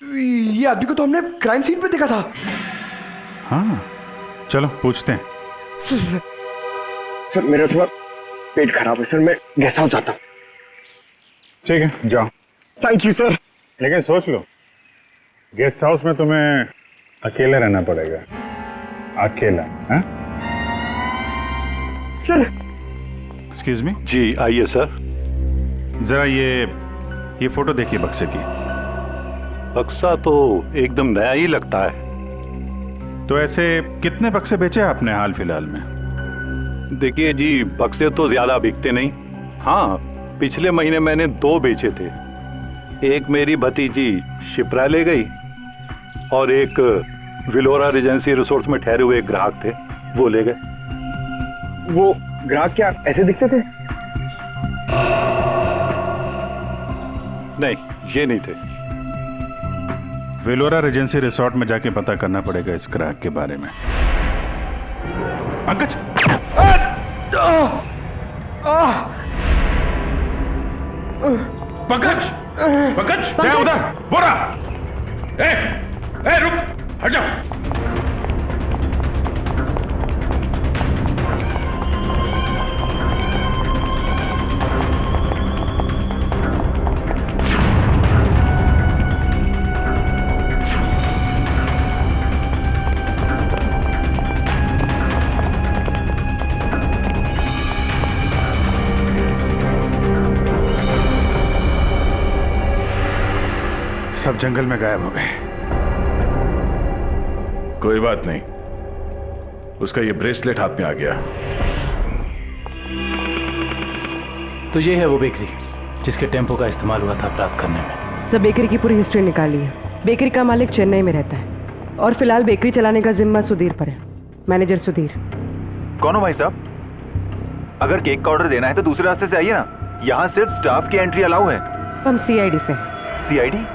ये आदमी को तो हमने क्राइम सीन पे देखा था। हाँ, चलो पूछते हैं। सर मेरा थोड़ा पेट खराब है सर, मैं गेस्ट हाउस जाता हूँ। ठीक है, जाओ। Thank you sir. लेकिन सोच लो, गेस्ट हाउस में तुम्हें अकेले रहना पड़ेगा। अकेला? हाँ? सर। Excuse me. जी आइए सर। जरा ये फोटो देखिए बक्से की। बक्सा तो एकदम नया ही लगता है। तो ऐसे कितने बक्से बेचे आपने हाल फिलहाल में? देखिए जी, बक्से तो ज्यादा बिकते नहीं। हाँ, पिछले महीने मैंने 2 बेचे थे। एक मेरी भतीजी शिप्रा ले गई और एक विलोरा रेजेंसी रिसोर्ट्स में ठहरे हुए एक ग्राहक थे, वो ले गए। वो ग्राहक क्या ऐसे दिखते थे? नहीं, ये नहीं थे। विलोरा रेजेंसी रिसोर्ट में जाके पता करना पड़ेगा इस ग्राहक के बारे में। पंकज! पंकज! पंकज! क्या उधर? बोरा! ए, रुक! हट जाओ! सब जंगल में गायब हो गए। कोई बात नहीं, उसका ये ब्रेसलेट हाथ में आ गया। तो ये है वो बेकरी जिसके टेम्पो का इस्तेमाल हुआ था अपराध करने में। सब बेकरी की पूरी हिस्ट्री निकाली है। बेकरी का मालिक चेन्नई में रहता है और फिलहाल बेकरी चलाने का जिम्मा सुधीर पर है। मैनेजर सुधीर। कौन हो भाई साहब? अगर केक का ऑर्डर देना है तो दूसरे रास्ते से आइए ना, यहाँ सिर्फ स्टाफ की एंट्री अलाउ है। हम सीआईडी से। सीआईडी?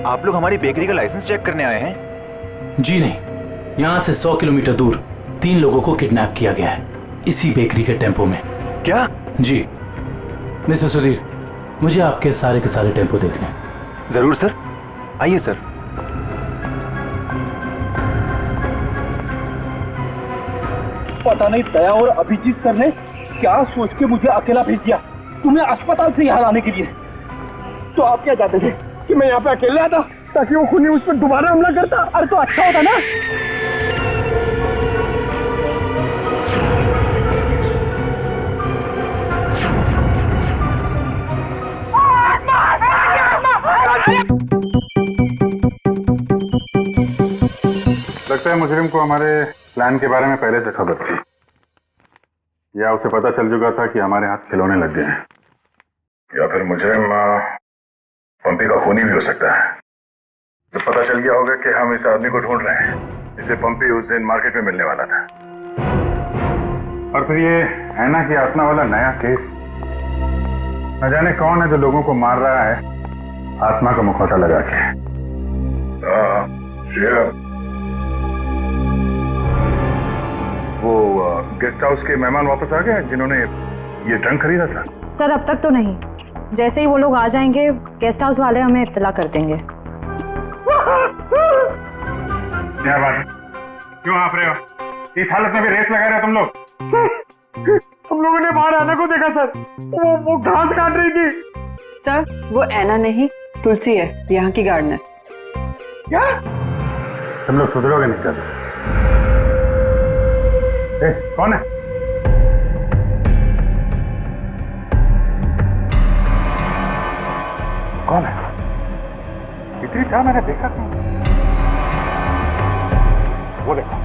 आप लोग हमारी बेकरी का लाइसेंस चेक करने आए हैं? जी नहीं, यहाँ से 100 किलोमीटर दूर 3 लोगों को किडनैप किया गया है, इसी बेकरी के टेम्पो में। क्या? जी मिस्टर सुधीर, मुझे आपके सारे के सारे टेम्पो देखने हैं। जरूर सर, आइए सर। पता नहीं दया और अभिजीत सर ने क्या सोच के मुझे अकेला भेज दिया तुम्हें अस्पताल से यहाँ लाने के लिए। तो आप क्या चाहते थे कि मैं यहाँ पे अकेले आता ताकि वो खूनी उस पर दोबारा हमला करता? अरे तो अच्छा होता ना। लगता है मुजरिम को हमारे प्लान के बारे में पहले से खबर थी, या उसे पता चल चुका था कि हमारे हाथ खिलौने लग गए हैं, या फिर मुजरिम पंपी का खूनी भी हो सकता है। तो पता चल गया होगा कि हम इस आदमी को ढूंढ रहे हैं, इसे पंपी उस दिन मार्केट में मिलने वाला था। और फिर ये ऐना की आत्मा वाला नया केस, न जाने कौन है जो लोगों को मार रहा है आत्मा का मुखौटा लगा के। वो गेस्ट हाउस के मेहमान वापस आ गए जिन्होंने ये ट्रंक खरीदा था? सर अब तक तो नहीं, जैसे ही वो लोग आ जाएंगे गेस्ट हाउस वाले हमें इत्तला कर देंगे। क्या बात, क्यों आप रहे हो? इस हालत में भी रेस लगा रहे हो तुम लोग? हम लोगों ने बाहर आने को देखा सर, वो घास काट रही थी। सर वो ऐना नहीं तुलसी है, यहाँ की गार्डनर। क्या? तुम लोग सुधरोगे नहीं कर? कौन है? कौन है? इतनी था मैंने देखा क्यों? वो देखो।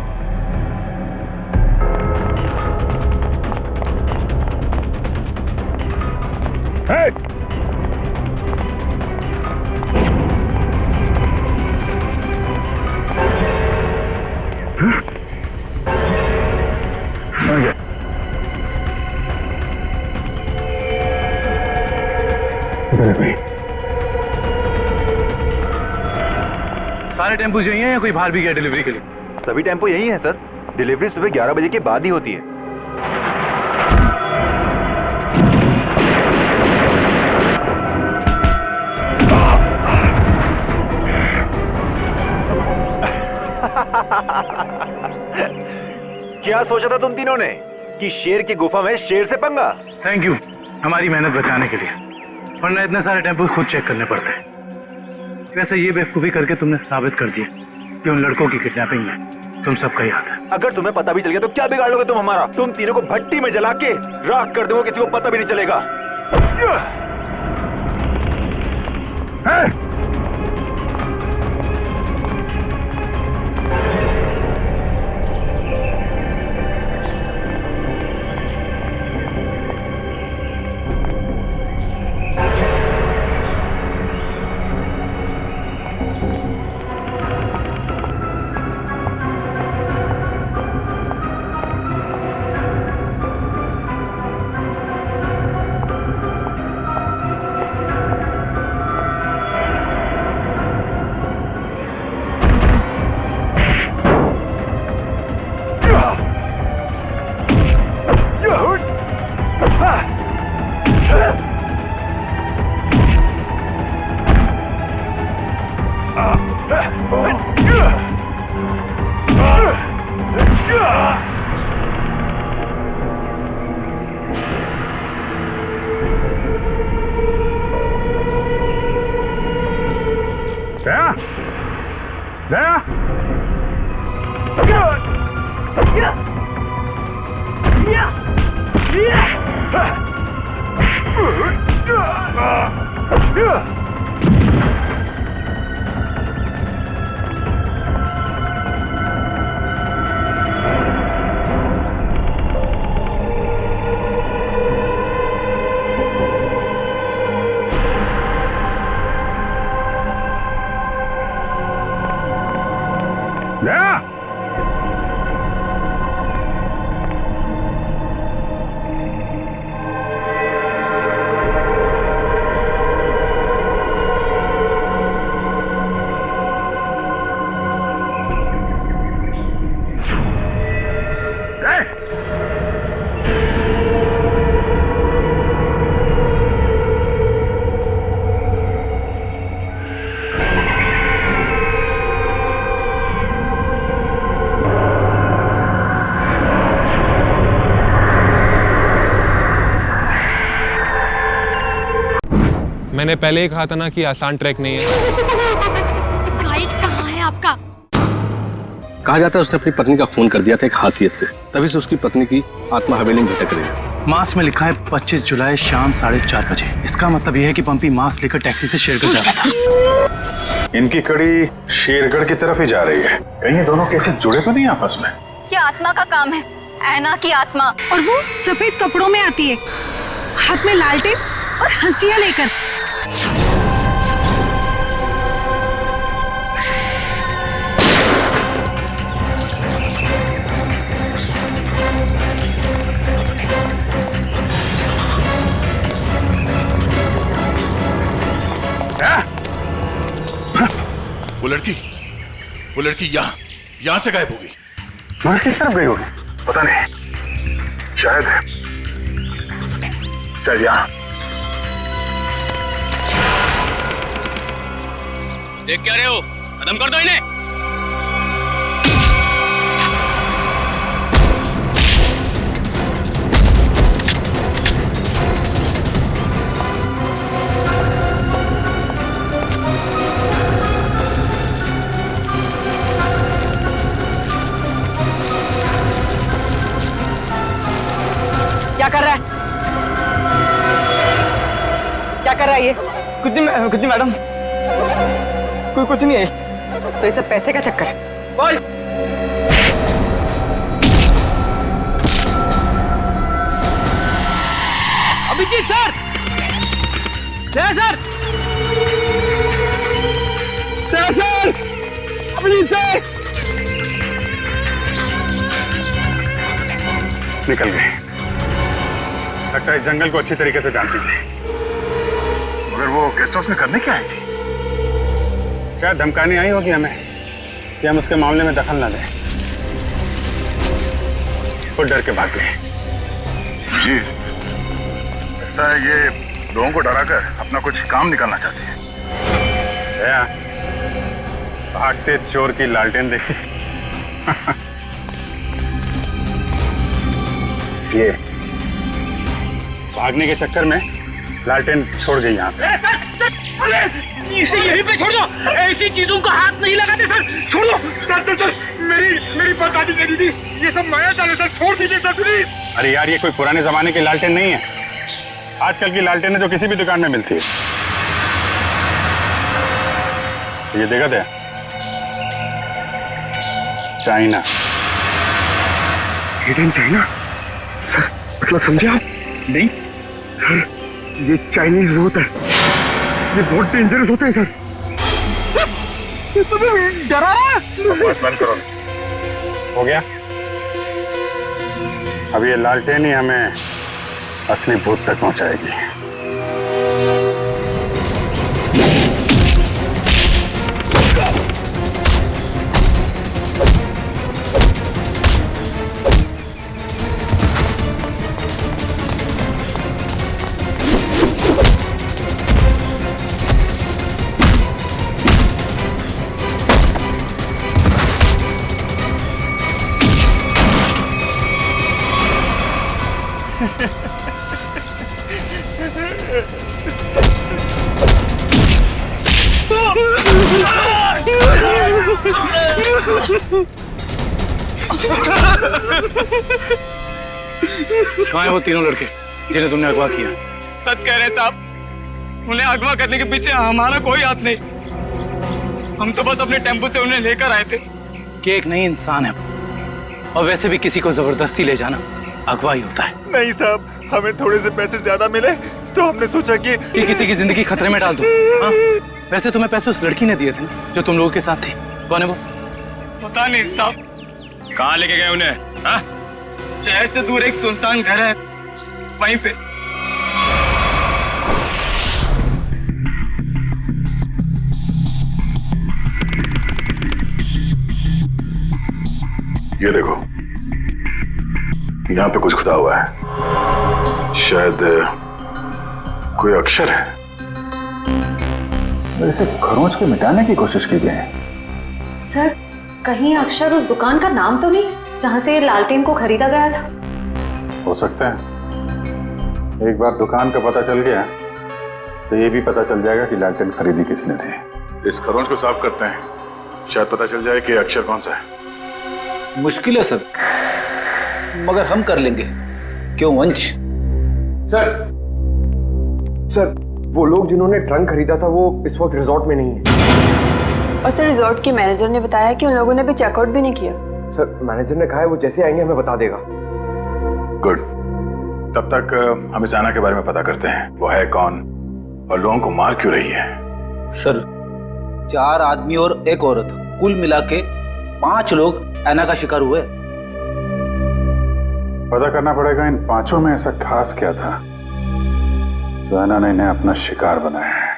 Hey! सारे टेम्पो यही हैं या कोई बाहर भी गया डिलीवरी के लिए? सभी टेम्पो यही है सर। डिलीवरी सुबह 11 बजे के बाद ही होती है। क्या सोचा था तुम तीनों ने कि शेर की गुफा में शेर से पंगा? थैंक यू हमारी मेहनत बचाने के लिए, वरना इतने सारे टेम्पो खुद चेक करने पड़ते हैं। वैसे ये बेवकूफी करके तुमने साबित कर दिया कि उन लड़कों की किडनैपिंग में तुम सबका ही हाथ है। अगर तुम्हें पता भी चल गया तो क्या बिगाड़ लोगे तुम हमारा? तुम तीनों को भट्टी में जला के राख कर दूंगा, किसी को पता भी नहीं चलेगा। मैंने पहले ही कहा था ना कि आसान ट्रैक नहीं है। गाइड कहाँ है आपका? कहा जाता है उसने अपनी पत्नी का खून कर दिया था एक हासियत से, तभी से उसकी पत्नी की आत्मा हवेली में भटक रही है। मास में लिखा है 25 जुलाई शाम 4:30 बजे। इसका मतलब यह है कि पंपी मास लेकर टैक्सी से शेरगढ़ जा रहा था। इनकी कड़ी शेरगढ़ की तरफ ही जा रही है। कहीं ये दोनों केसेस जुड़े तो नहीं आपस में? ये आत्मा का काम है, ऐना की आत्मा। और वो सफेद कपड़ों में आती है, हाथ में लालटेन और हंसिया लेकर। वो लड़की यहाँ से गायब हो गई। मगर किस तरफ गई होगी पता नहीं, शायद चल यहाँ। देख क्या रहे हो? खत्म कर दो इन्हें। क्या कर रहा है? क्या कर रहा है ये? कुछ नहीं मैडम, कोई कुछ नहीं है। तो ये सब पैसे का चक्कर है। बोल। Abhijeet sir, sir, Abhijeet sir, निकल गए। लगता है इस जंगल को अच्छी तरीके से जानती थी। मगर वो गेस्ट हाउस में करने क्या आई थी? क्या धमकाने आई होगी हमें कि हम उसके मामले में दखल न दें। वो डर के भाग गए। जी, लगता है ये लोगों को डराकर अपना कुछ काम निकालना चाहती है। भागते चोर की लालटेन देखी। ये भागने के चक्कर में लालटेन छोड़ गई यहाँ पे। इसे यहीं पे छोड़ दो, ऐसी चीजों को हाथ नहीं लगाते सर, छोड़ दो। सर, मेरी बात आदि करी थी, ये सब माया जाल है सर, छोड़ दीजिए सर प्लीज। अरे यार, ये कोई पुराने जमाने की लालटेन नहीं है। आजकल की लालटेन है जो किसी भी दुकान में मिलती है। ये देखा थे, चाइना। चाइना सर, मतलब समझे आप? नहीं सर, ये चाइनीज होता है, ये बहुत डेंजरस होते हैं सर। डरा बस बंद करो। हो गया? अब ये लालटेन ही हमें असली भूत तक पहुंचाएगी। कहाँ है वो तीनों लड़के जिन्हें तुमने अगवा किया? सच कह रहे हैं साहब, उन्हें अगवा करने के पीछे हमारा कोई हाथ नहीं। हम तो बस अपने टेम्पो से उन्हें लेकर आए थे। कि एक नई इंसान है, और वैसे भी किसी को जबरदस्ती ले जाना अगवा ही होता है। नहीं साहब, हमें थोड़े से पैसे ज्यादा मिले तो हमने सोचा कि किसी की जिंदगी खतरे में डाल दो। हाँ? वैसे तुम्हें पैसे उस लड़की ने दिए थे जो तुम लोगों के साथ थी। कौन है वो? पता नहीं साहब। कहाँ लेके गए उन्हें? हाँ? शहर से दूर एक सुनसान घर है, वहीं पे। ये देखो, यहाँ पे कुछ खुदा हुआ है, शायद कोई अक्षर है। इसे खरोंच के मिटाने की कोशिश की गई है। सर, कहीं अक्षर उस दुकान का नाम तो नहीं जहां से ये लालटेन को खरीदा गया था? हो सकता है। एक बार दुकान का पता चल गया तो ये भी पता चल जाएगा कि लालटेन खरीदी किसने थी। इस खरोंच को साफ करते हैं, शायद पता चल जाए कि अक्षर कौन सा है। मुश्किल है सर, मगर हम कर लेंगे। क्यों वंश? सर, वो लोग जिन्होंने ट्रंक खरीदा था वो इस वक्त रिजॉर्ट में नहीं है। और सर, रिजॉर्ट के मैनेजर ने बताया कि उन लोगों ने भी चेकआउट भी नहीं किया। सर, मैनेजर ने कहा है वो जैसे आएंगे हमें बता देगा। गुड, तब तक हम इस आना के बारे में पता करते हैं। वो है कौन और लोगों को मार क्यों रही है? सर, 4 आदमी और एक औरत, कुल मिला के 5 लोग ऐना का शिकार हुए। पता करना पड़ेगा इन पांचों में ऐसा खास क्या था जो ऐना ने इन्हें अपना शिकार बनाया है।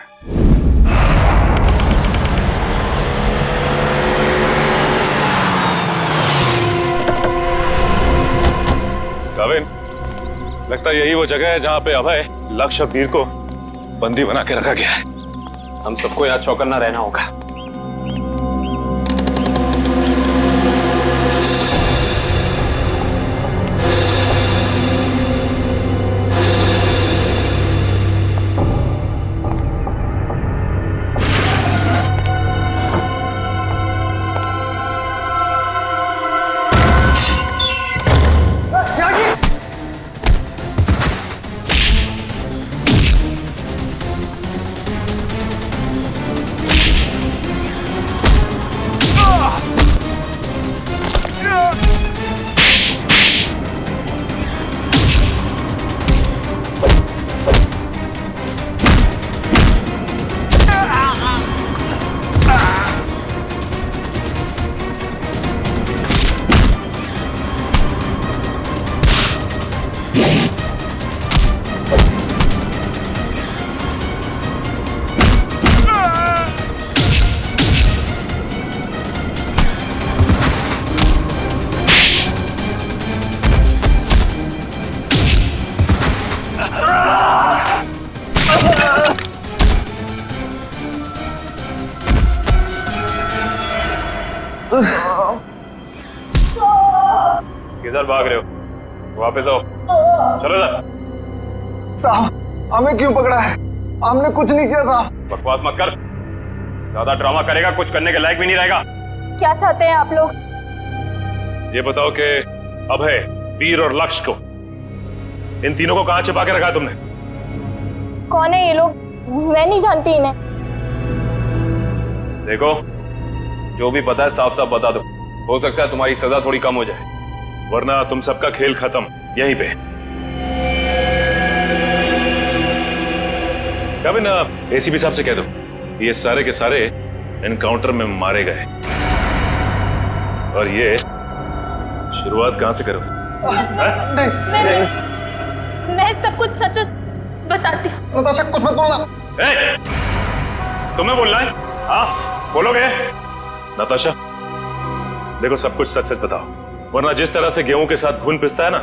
काविन, लगता है यही वो जगह है जहां पे अभय लक्ष्य वीर को बंदी बना के रखा गया है। हम सबको यहाँ चौकन्ना रहना होगा। किधर भाग रहे हो? वापस आओ, चलो ना। साहब हमें क्यों पकड़ा है? हमने कुछ नहीं किया साहब। बकवास मत कर, ज्यादा ड्रामा करेगा कुछ करने के लायक भी नहीं रहेगा। क्या चाहते हैं आप लोग? ये बताओ कि अभय, वीर और लक्ष्य को, इन तीनों को कहां छिपा के रखा तुमने? कौन है ये लोग? मैं नहीं जानती इन्हें। देखो, जो भी पता है साफ साफ बता दो, हो सकता है तुम्हारी सजा थोड़ी कम हो जाए, वरना तुम सबका खेल खत्म यहीं पे। कभी ना एसीपी साहब से कह दो ये सारे के सारे एनकाउंटर में मारे गए, और ये शुरुआत कहां से करो? मैं सब कुछ सच बताती हूँ। नताशा कुछ मत बोलना। तुम्हें बोलना है? हाँ बोलोगे? नताशा देखो, सब कुछ सच सच बताओ, वरना जिस तरह से गेहूं के साथ घुन पिसता है ना,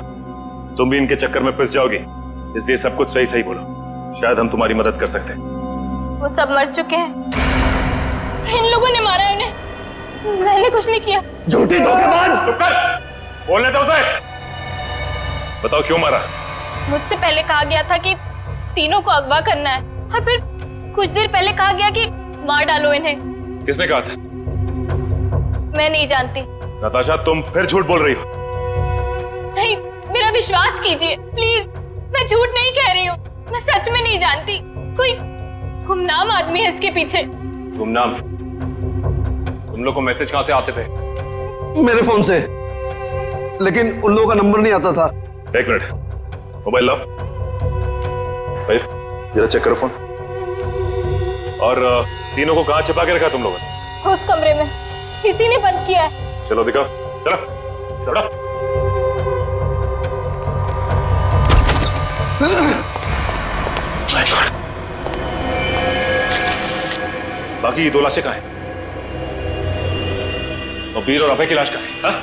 तुम भी इनके चक्कर में पिस जाओगी। इसलिए सब कुछ सही सही बोलो, शायद हम तुम्हारी मदद कर सकते हैं। वो सब मर चुके हैं, इन लोगों ने मारा उन्हें, मैंने कुछ नहीं किया। झूठी धोखेबाज! चुप कर, बोलने दो उसे। बताओ क्यों मारा? मुझसे पहले कहा गया था कि तीनों को अगवा करना है, और फिर कुछ देर पहले कहा गया कि मार डालो इन्हें। किसने कहा था? मैं नहीं जानती। नताशा तुम फिर झूठ बोल रही हो। नहीं, मेरा विश्वास कीजिए प्लीज, मैं झूठ नहीं कह रही हूँ, मैं सच में नहीं जानती। कोई गुमनाम आदमी है इसके पीछे। गुमनाम? तुम लोग को मैसेज कहां से आते थे? मेरे फोन से, लेकिन उन लोगों का नंबर नहीं आता था। एक मिनट, मोबाइल लाओ भाई, जरा चेक करो फोन। और तीनों को कहां छिपा के रखा तुम लोगों ने? उस कमरे में, किसी ने बंद किया है। चलो दिखाओ, चलो चलो। बाकी ये 2 लाशें कहां हैं? और वीर और अभय की लाश कहां है?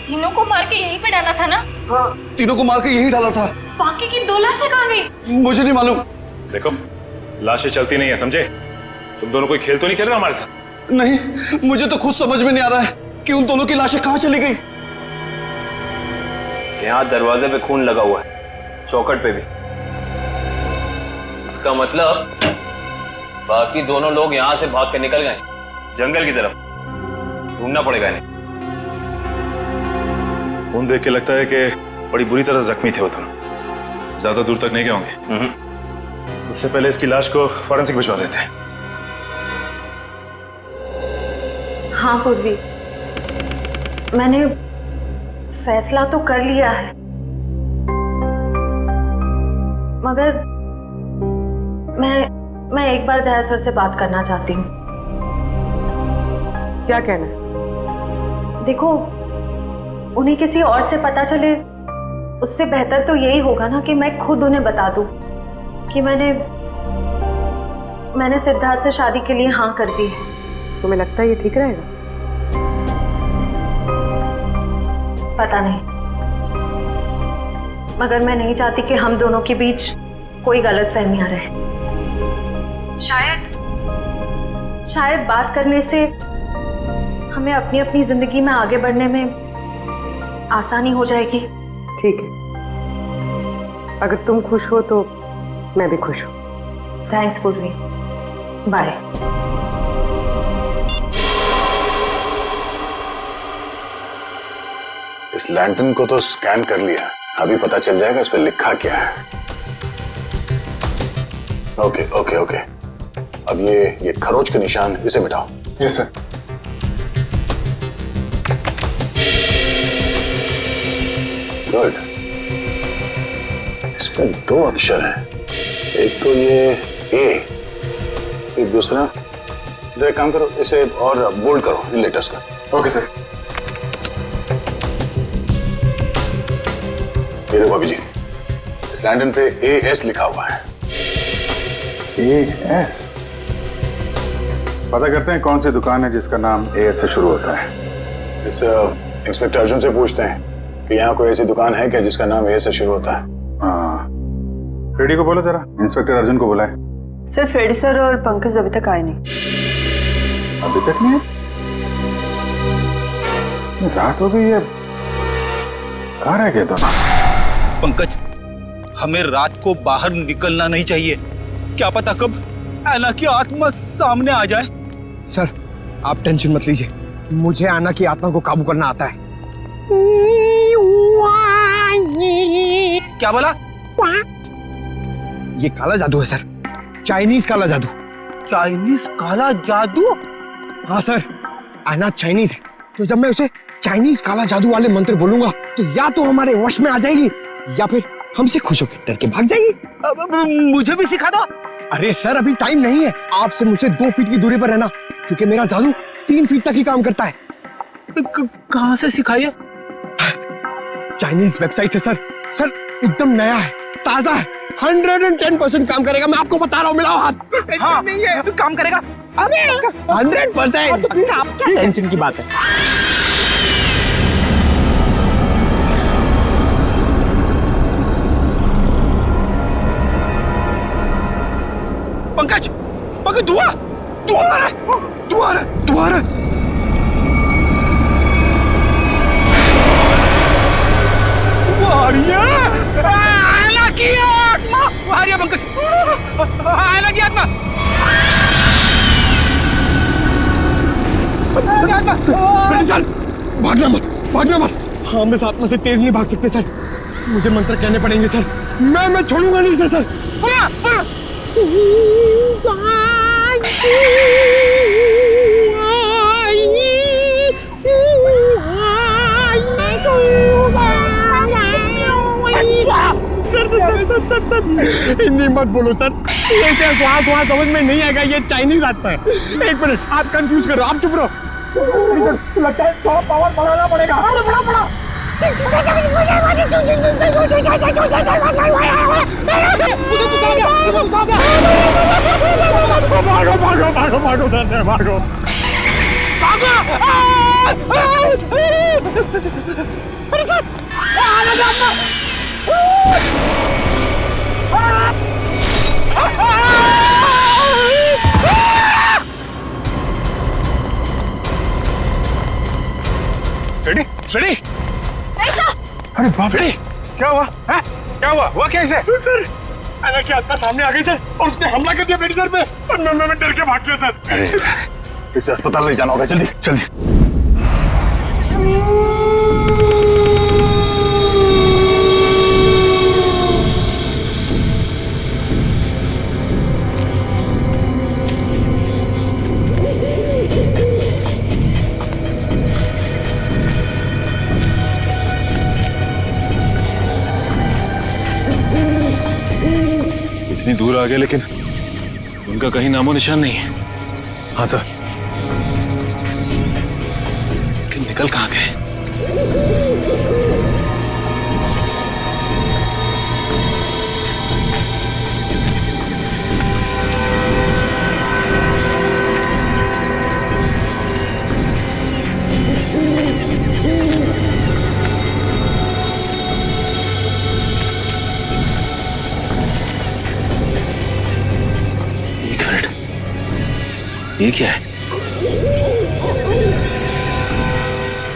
तीनों को मार के यहीं पे डाला था ना? हाँ, तीनों को मार के यहीं डाला था। बाकी की 2 लाशें कहाँ गई? मुझे नहीं मालूम। देखो, लाशें चलती नहीं है, समझे? तुम दोनों कोई खेल तो नहीं खेल रहे हमारे साथ? नहीं, मुझे तो खुद समझ में नहीं आ रहा है कि उन दोनों की लाशें कहां चली गई। यहाँ दरवाजे पे खून लगा हुआ है, चौखट पे भी। इसका मतलब बाकी दोनों लोग यहाँ से भाग के निकल गए जंगल की तरफ। ढूंढना पड़ेगा इन्हें। खून देख के लगता है कि बड़ी बुरी तरह जख्मी थे वो दोनों, ज्यादा दूर तक नहीं गए होंगे। उससे पहले इसकी लाश को फॉरेंसिक भिजवा देते हैं। हाँ पूर्वी, मैंने फैसला तो कर लिया है, मगर मैं एक बार दया सर से बात करना चाहती हूँ। क्या कहना है? देखो, उन्हें किसी और से पता चले उससे बेहतर तो यही होगा ना कि मैं खुद उन्हें बता दूं कि मैंने सिद्धार्थ से शादी के लिए हाँ कर दी है। तुम्हें लगता है ये ठीक रहेगा? पता नहीं, मगर मैं नहीं चाहती कि हम दोनों के बीच कोई गलतफहमियां रहे। शायद बात करने से हमें अपनी अपनी जिंदगी में आगे बढ़ने में आसानी हो जाएगी। ठीक है, अगर तुम खुश हो तो मैं भी खुश हूँ। थैंक्स पूर्वी, बाय। इस लैंटर्न को तो स्कैन कर लिया, अभी पता चल जाएगा इस पे लिखा क्या है। ओके ओके ओके, अब ये खरोच के निशान, इसे मिटाओ। Yes sir. गुड, इसमें 2 अक्षर हैं, एक तो ये ए, एक दूसरा। इधर एक काम करो, इसे और बोल्ड करो इन लेटर्स का। Okay sir. ये देखो अभी जी, इस लैंटर्न पे AS लिखा हुआ है। AS? पता करते हैं कौन सी दुकान है जिसका नाम AS से शुरू होता है। इस इंस्पेक्टर अर्जुन से पूछते हैं कि यहाँ कोई ऐसी दुकान है क्या जिसका नाम AS से शुरू होता है। हाँ, फ्रेडी को बोलो जरा, इंस्पेक्टर अर्जुन को बुलाए। सर, फ्रेडी सर और पंकज अभी तक आए नहीं। अभी तक नहीं? रात हो गई है, कहाँ रह गए दोनों? पंकज, हमें रात को बाहर निकलना नहीं चाहिए। क्या पता कब ऐना की आत्मा सामने आ जाए। सर आप टेंशन मत लीजिए, मुझे आना की आत्मा को काबू करना आता है। क्या बोला? ये काला जादू है सर, चाइनीज काला जादू। चाइनीज काला जादू? हाँ सर, आना चाइनीज है, तो जब मैं उसे चाइनीज काला जादू वाले मंत्र बोलूंगा तो या तो हमारे वश में आ जाएगी या फिर हमसे खुश होकर डर के भाग जाएगी। मुझे भी सिखा दो। अरे सर अभी टाइम नहीं है, आपसे मुझसे 2 फीट की दूरी पर रहना, क्योंकि मेरा जादू 3 फीट तक ही काम करता है। कहाँ से सिखाइए? चाइनीज वेबसाइट है सर। सर एकदम नया है, ताजा है, 110% काम करेगा, मैं आपको बता रहा हूँ। मिलाओ हाथ। हाँ, नहीं है काम करेगा। अरे 100%। तो फिर आप क्या टेंशन की बात है? पंकज, पंकज धुआं आ रहा है, धुआं आ रहा है। आना की आत्मा आ रही है पंकज, आना की आत्मा। भागना मत। हाँ हम इस आत्मा से तेज नहीं भाग सकते सर, मुझे मंत्र कहने पड़ेंगे सर। मैं छोड़ूंगा नहीं सर। सर हिंदी मत बोलो सर, ये क्या वहाँ समझ में नहीं आएगा, ये चाइनीज आत्मा है। 1 मिनट, आप कंफ्यूज करो, आप चुप रहो। लगता है थोड़ा पावर बढ़ाना पड़ेगा। बड़ा भागो। अरे सर रेडी? अरे बाप रे, क्या हुआ? क्या हुआ कैसे? सर ऐना की आत्मा सामने आ गई सर, और उसने हमला कर दिया मेरे सर पे, और मैं डर के भाग गया सर। अरे इसे अस्पताल ले जाना होगा, जल्दी। इतनी दूर आ गए लेकिन उनका कहीं नामो निशान नहीं है। हाँ सर। लेकिन निकल कहाँ गए? ये क्या है?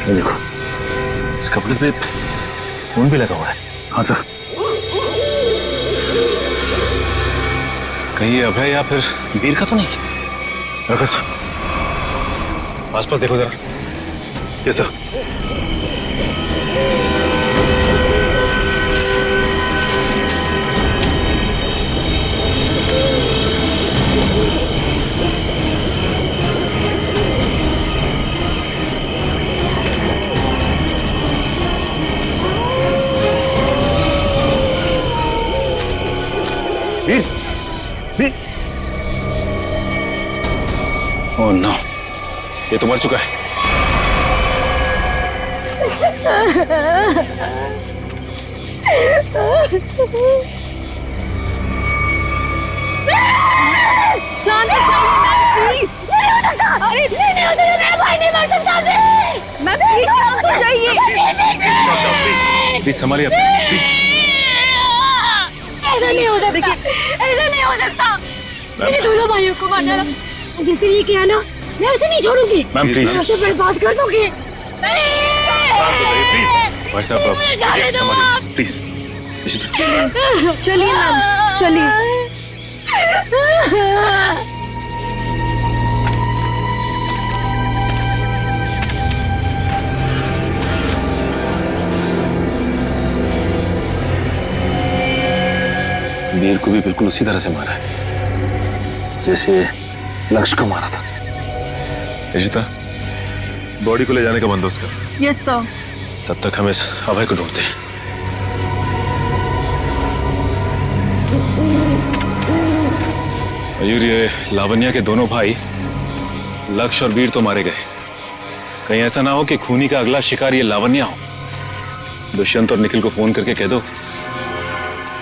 ये देखो, इस कपड़े पे खून भी लगा हुआ है। हाँ सर। कहीं ये अभय या फिर वीर का तो नहीं? रखो सर। आसपास देखो जरा। ये सर। वीर। ओह नो, ये तो मर चुका है। प्लीज संभालिए प्लीज। ऐसा नहीं हो सकता, ऐसा नहीं हो सकता। मेरे दोनों भाइयों को मार डाला, जिसने ये किया ना, मैं उसे नहीं छोड़ूंगी। Ma'am please. मैं उसे बर्बाद कर दूंगी। भाई साहब जाने दो आप। प्लीज। चलिए मैम, चलिए। वीर को भी बिल्कुल उसी तरह से मारा है जैसे लक्ष्य को मारा था। इशिता, बॉडी को ले जाने का बंदोबस्त कर। Yes sir. तब तक हम इस अभय को ढूंढते हैं। मयूर, ये लावण्या के दोनों भाई लक्ष्य और वीर तो मारे गए। कहीं ऐसा ना हो कि खूनी का अगला शिकार ये लावण्या हो। दुष्यंत और निखिल को फोन करके कह दो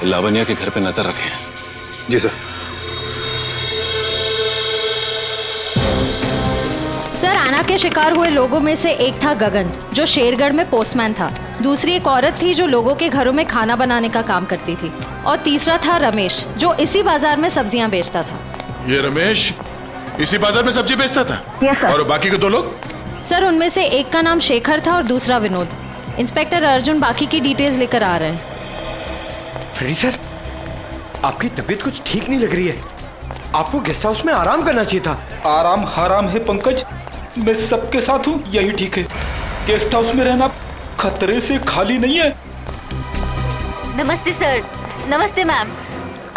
लावण्या के घर पे नजर रखें। जी सर। सर, आना के शिकार हुए लोगों में से एक था गगन, जो शेरगढ़ में पोस्टमैन था। दूसरी एक औरत थी जो लोगों के घरों में खाना बनाने का काम करती थी। और तीसरा था रमेश, जो इसी बाजार में सब्जियां बेचता था। ये रमेश इसी बाजार में सब्जी बेचता था? Yes sir. और बाकी के दो लोग? सर, उनमें से एक का नाम शेखर था और दूसरा विनोद। इंस्पेक्टर अर्जुन बाकी की डिटेल्स लेकर आ रहे हैं। फ्रेडी सर, आपकी तबीयत कुछ ठीक नहीं लग रही है। आपको गेस्ट हाउस में आराम करना चाहिए था। आराम हराम है पंकज, मैं सबके साथ हूँ, यही ठीक है। गेस्ट हाउस में रहना खतरे से खाली नहीं है। नमस्ते सर। नमस्ते मैम।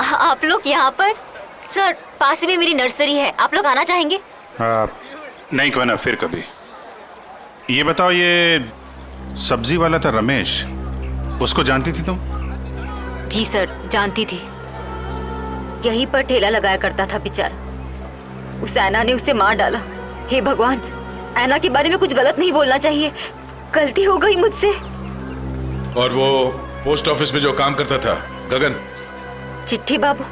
आप लोग यहाँ पर? सर, पास में मेरी नर्सरी है, आप लोग आना चाहेंगे? नहीं, क्यों ना, फिर कभी। ये बताओ, ये सब्जी वाला था रमेश, उसको जानती थी तुम? जी सर, जानती थी। यहीं पर ठेला लगाया करता था बेचारा। उस ऐना ने उसे मार डाला। हे भगवान, ऐना के बारे में कुछ गलत नहीं बोलना चाहिए, गलती हो गई मुझसे। और वो पोस्ट ऑफिस में जो काम करता था गगन? चिट्ठी बाबू,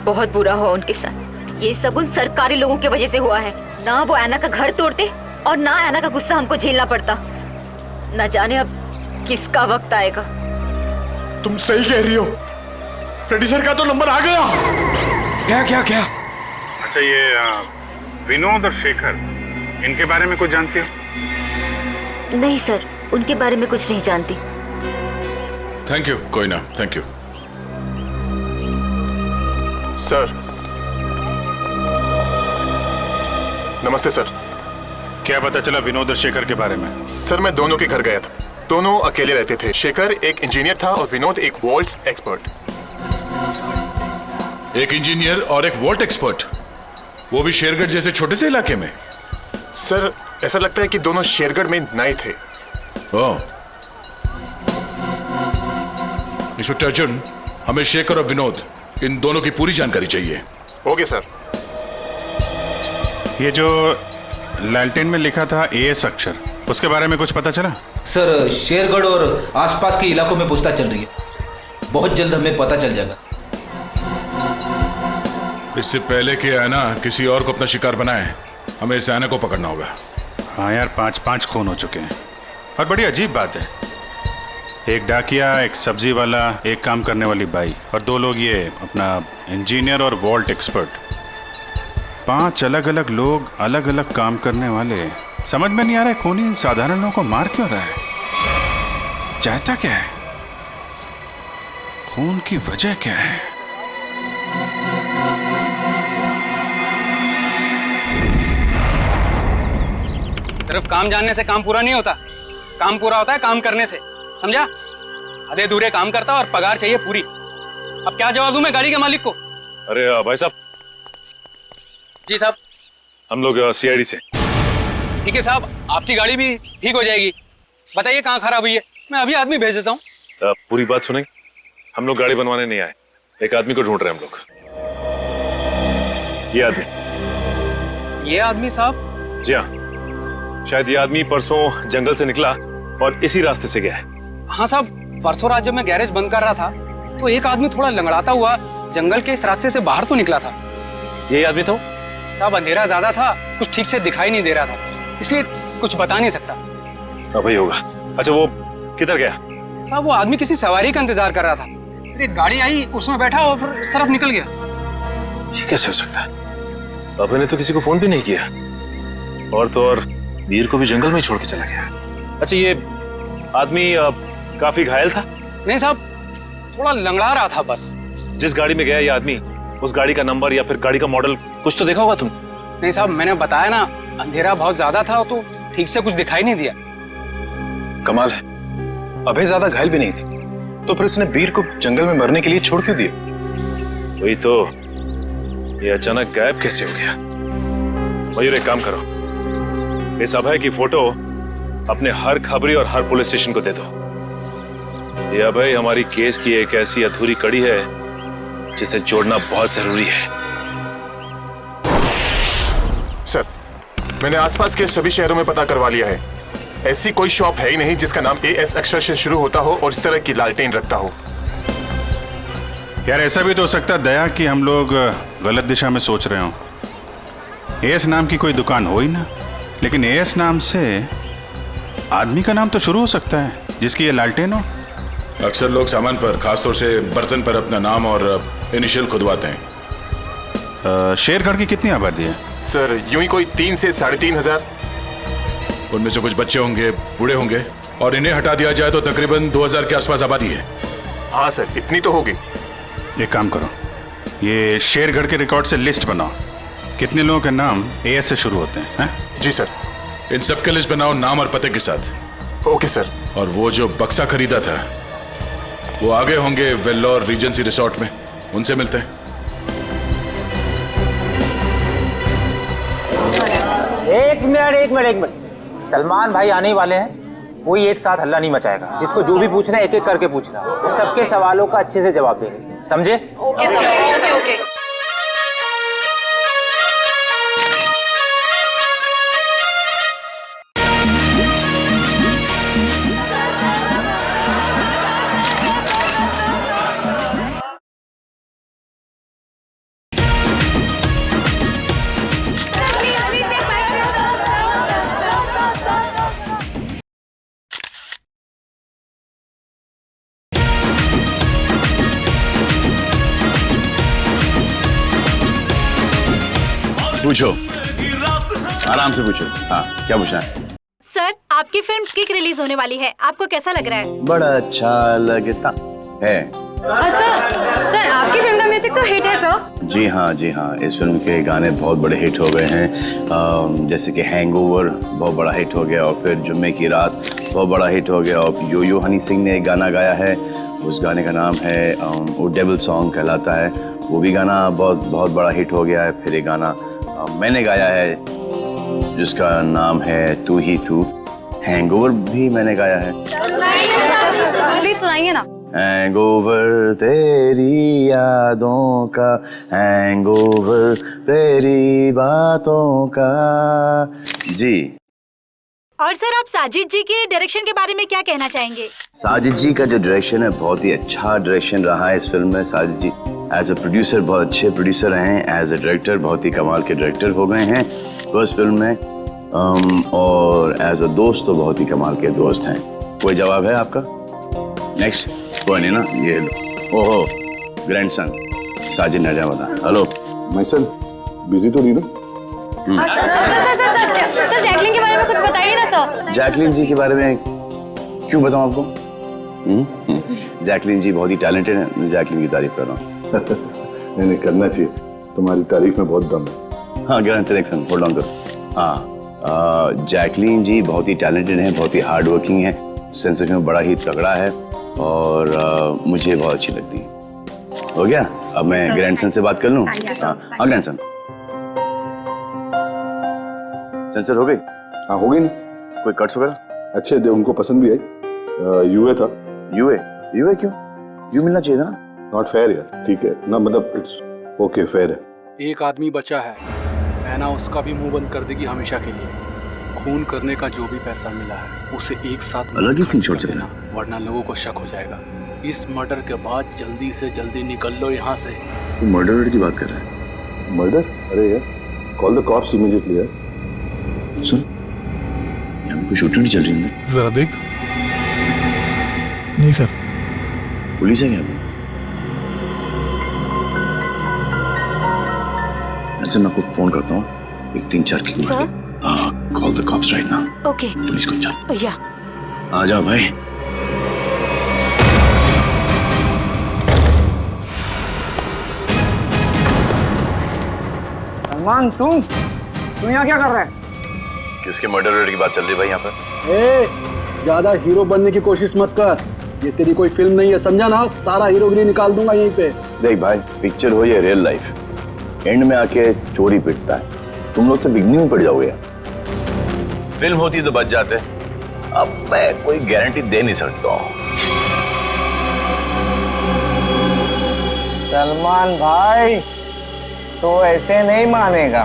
बहुत बुरा हुआ उनके साथ। ये सब उन सरकारी लोगों की वजह से हुआ है। ना वो ऐना का घर तोड़ते और ना ऐना का गुस्सा हमको झेलना पड़ता। न जाने अब किसका वक्त आएगा। तुम सही कह रही हो, फ्रेडी सर का तो नंबर आ गया। क्या क्या क्या? अच्छा, ये विनोद और शेखर, इनके बारे में कुछ जानती हो? नहीं सर, उनके बारे में कुछ नहीं जानती। थैंक यू, कोई ना, थैंक यू। सर, नमस्ते सर। क्या पता चला विनोद और शेखर के बारे में? सर, मैं दोनों के घर गया था। दोनों अकेले रहते थे। शेखर एक इंजीनियर था और विनोद एक वॉल्ट्स एक्सपर्ट। एक इंजीनियर और एक वॉल्ट एक्सपर्ट, वो भी शेरगढ़ जैसे छोटे से इलाके में? सर, ऐसा लगता है कि दोनों शेरगढ़ में नए थे। ओह। इंस्पेक्टर अर्जुन, हमें शेखर और विनोद, इन दोनों की पूरी जानकारी चाहिए। Okay sir. ये जो लालटेन में लिखा था एएस अक्षर, उसके बारे में कुछ पता चला? सर, शेरगढ़ और आसपास के इलाकों में पूछताछ चल रही है, बहुत जल्द हमें पता चल जाएगा। इससे पहले कि ऐना किसी और को अपना शिकार बनाए, हमें इस ऐना को पकड़ना होगा। हाँ यार, 5 खून हो चुके हैं। और बड़ी अजीब बात है, एक डाकिया, एक सब्जी वाला, एक काम करने वाली बाई, और 2 लोग ये अपना इंजीनियर और वॉल्ट एक्सपर्ट। 5 अलग अलग लोग, अलग अलग काम करने वाले। समझ में नहीं आ रहा है खूनी इन साधारण लोगों को मार क्यों रहा है? चाहता क्या है? खून की वजह क्या है? सिर्फ काम जानने से काम पूरा नहीं होता, काम पूरा होता है काम करने से, समझा? आधे अधूरे काम करता और पगार चाहिए पूरी। अब क्या जवाब दूं मैं गाड़ी के मालिक को? अरे भाई साहब। जी साहब। हम लोग सीआईडी से। ठीक है साहब, आपकी गाड़ी भी ठीक हो जाएगी। बताइए कहाँ खराब हुई है, मैं अभी आदमी भेज देता हूँ। पूरी बात सुनेंगे? हम लोग गाड़ी बनवाने नहीं आए, एक आदमी को ढूंढ रहे हैं हम लोग। ये आदमी। ये आदमी साहब? जी हाँ, शायद ये आदमी परसों जंगल से निकला और इसी रास्ते से गया है। हाँ साहब, परसों रात जब मैं गैरेज बंद कर रहा था तो एक आदमी थोड़ा लंगड़ाता हुआ जंगल के इस रास्ते से बाहर तो निकला था। यही आदमी था? साहब, अंधेरा ज्यादा था, कुछ ठीक से दिखाई नहीं दे रहा था, इसलिए कुछ बता नहीं सकता। वही होगा। अच्छा, वो किधर गया? साहब, वो आदमी किसी सवारी का इंतजार कर रहा था, फिर एक गाड़ी आई, उसमें बैठा और फिर इस तरफ निकल गया। ये कैसे हो सकता है? अभय ने तो किसी को फोन भी नहीं किया, और तो और वीर को भी जंगल में ही छोड़ के चला गया। अच्छा, ये आदमी काफी घायल था? नहीं साहब, थोड़ा लंगड़ा रहा था बस। जिस गाड़ी में गया ये आदमी, उस गाड़ी का नंबर या फिर गाड़ी का मॉडल कुछ तो देखा होगा तुम? नहीं साहब, मैंने बताया ना, अंधेरा बहुत ज्यादा था तो ठीक से कुछ दिखाई नहीं दिया। कमाल है, अभय ज्यादा घायल भी नहीं थी, तो फिर उसने वीर को जंगल में मरने के लिए छोड़ क्यों दिया? वही तो, ये अचानक गायब कैसे हो गया? मयूर, एक काम करो, इस अभय की फोटो अपने हर खबरी और हर पुलिस स्टेशन को दे दो। ये अभय हमारी केस की एक ऐसी अधूरी कड़ी है जिसे जोड़ना बहुत जरूरी है। सर, मैंने आसपास के सभी शहरों में पता करवा लिया है। ऐसी कोई शॉप है ही नहीं जिसका नाम AS अक्षर से शुरू होता हो और इस तरह की लालटेन रखता हो। यार ऐसा भी तो हो सकता है दया कि हम लोग गलत दिशा में सोच रहे हो। AS नाम की कोई दुकान हो ही ना, लेकिन AS नाम से आदमी का नाम तो शुरू हो सकता है जिसकी ये लालटेन हो। अक्सर लोग सामान पर, खासतौर से बर्तन पर अपना नाम और इनिशियल खुदवाते हैं। शेरगढ़ की कितनी आबादी है? सर, यूं ही कोई 3 से 3,500। उनमें से कुछ बच्चे होंगे, बूढ़े होंगे, और इन्हें हटा दिया जाए तो तकरीबन 2,000 के आसपास आबादी है। हाँ सर, इतनी तो होगी। एक काम करो, ये शेरगढ़ के रिकॉर्ड से लिस्ट बनाओ, कितने लोगों के नाम AS से शुरू होते हैं? जी सर। इन सबके लिस्ट बनाओ नाम और पते के साथ। Okay sir. और वो जो बक्सा खरीदा था वो आगे होंगे वेल्लोर रीजेंसी रिसोर्ट में, उनसे मिलते हैं। एक मिनट, सलमान भाई आने वाले हैं। कोई एक साथ हल्ला नहीं मचाएगा। जिसको जो भी पूछना है एक एक करके पूछना, वो सबके सवालों का अच्छे से जवाब देंगे, समझे? Okay sir, okay. पूछो, आराम से पूछो। हाँ, क्या पूछना है? सर, आपकी फिल्म किक रिलीज होने वाली है, आपको कैसा लग रहा है? बड़ा अच्छा लगता है। सर, आपकी फिल्म का म्यूजिक तो हिट है सर। जी हाँ, इस फिल्म के गाने बहुत बड़े हिट हो गए हैं। जैसे कि हैंगओवर बहुत बड़ा हिट हो गया, और फिर जुम्मे की रात बहुत बड़ा हिट हो गया, और यो हनी सिंह ने एक गाना गाया है, उस गाने का नाम है वो डेविल सॉन्ग कहलाता है, वो भी गाना बहुत बड़ा हिट हो गया है। फिर एक गाना मैंने गाया है जिसका नाम है तू ही तू, हैंगओवर भी मैंने गाया है। प्लीज सुनाइए ना। हैंगओवर तेरी यादों का, हैंगओवर तेरी बातों का। जी। और सर, आप साजिद जी के डायरेक्शन के बारे में क्या कहना चाहेंगे? साजिद जी का जो डायरेक्शन है बहुत ही अच्छा डायरेक्शन रहा है इस फिल्म में। साजिद जी एज अ प्रोड्यूसर बहुत अच्छे प्रोड्यूसर हैं, एज अ डायरेक्टर बहुत ही कमाल के डायरेक्टर हो गए हैं फर्स्ट फिल्म में, और एज अ दोस्त तो बहुत ही कमाल के दोस्त हैं। कोई जवाब है आपका? नेक्स्ट कोई नहीं ना, ये ओहो ग्रैंडसन साजिद नजावदा। हेलो माय सन, बिजी तो नहीं ना? सर, जैकलिन के बारे में कुछ बताइए ना सर। जैकलिन जी के बारे में क्यों बताऊं आपको? जैकलिन जी बहुत ही टैलेंटेड है, जैकलिन की तारीफ कर रहा हूँ। नहीं करना चाहिए, तुम्हारी तारीफ में बहुत दम है। हाँ, ग्रैंड सिलेक्शन, होल्ड ऑन करो। हाँ, जैकलिन जी बहुत ही टैलेंटेड है, बहुत ही हार्ड वर्किंग है, सेंस ऑफ ह्यूमर बड़ा ही तगड़ा है, और मुझे बहुत अच्छी लगती है। हो गया, अब मैं ग्रैंडसन से बात कर लूँ? हाँ ग्रैंडसन, सेंसर हो गई? हाँ हो गई ना। कोई कट्स वगैरह? अच्छे थे, उनको पसंद भी आई। यूए था। यूए क्यों? यू मिलना चाहिए था ना। नॉट फेयर यार। ठीक है ना, मतलब इट्स ओके, फेयर है। एक आदमी बचा है, मैना उसका भी मुंह बंद कर देगी हमेशा के लिए। खून करने का जो भी पैसा मिला है उसे एक साथ अलग ही सीन छोड़ देना, वरना लोगों को शक हो जाएगा। इस मर्डर के बाद जल्दी से जल्दी निकल लो यहाँ से। तू मर्डर की बात कर रहा है? मर्डर? अरे यार, कॉल द कॉप्स इमीडिएटली यार। सुन, यहाँ कोई शूटिंग नहीं चल रही है? जरा देख। नहीं सर। पुलिस है क्या? अच्छा, मैं आपको फोन करता हूँ, एक 3-4 की। Sir? Call the cops right now. Okay. Police को चल। या आ जाओ भाई। सलमान तू यहाँ क्या कर रहा है? किसके मर्डर रेट की बात चल रही है भाई यहाँ पर? ए, ज्यादा हीरो बनने की कोशिश मत कर। ये तेरी कोई फिल्म नहीं है, समझा ना? सारा हीरोगिरी निकाल दूंगा यहीं पे। देख भाई, पिक्चर हो या रियल लाइफ, एंड में आके चोरी पिटता है। तुम लोग तो बिगनिंग में पड़ जाओगे। फिल्म होती तो बच जाते, अब मैं कोई गारंटी दे नहीं सकता हूँ। सलमान भाई तो ऐसे नहीं मानेगा।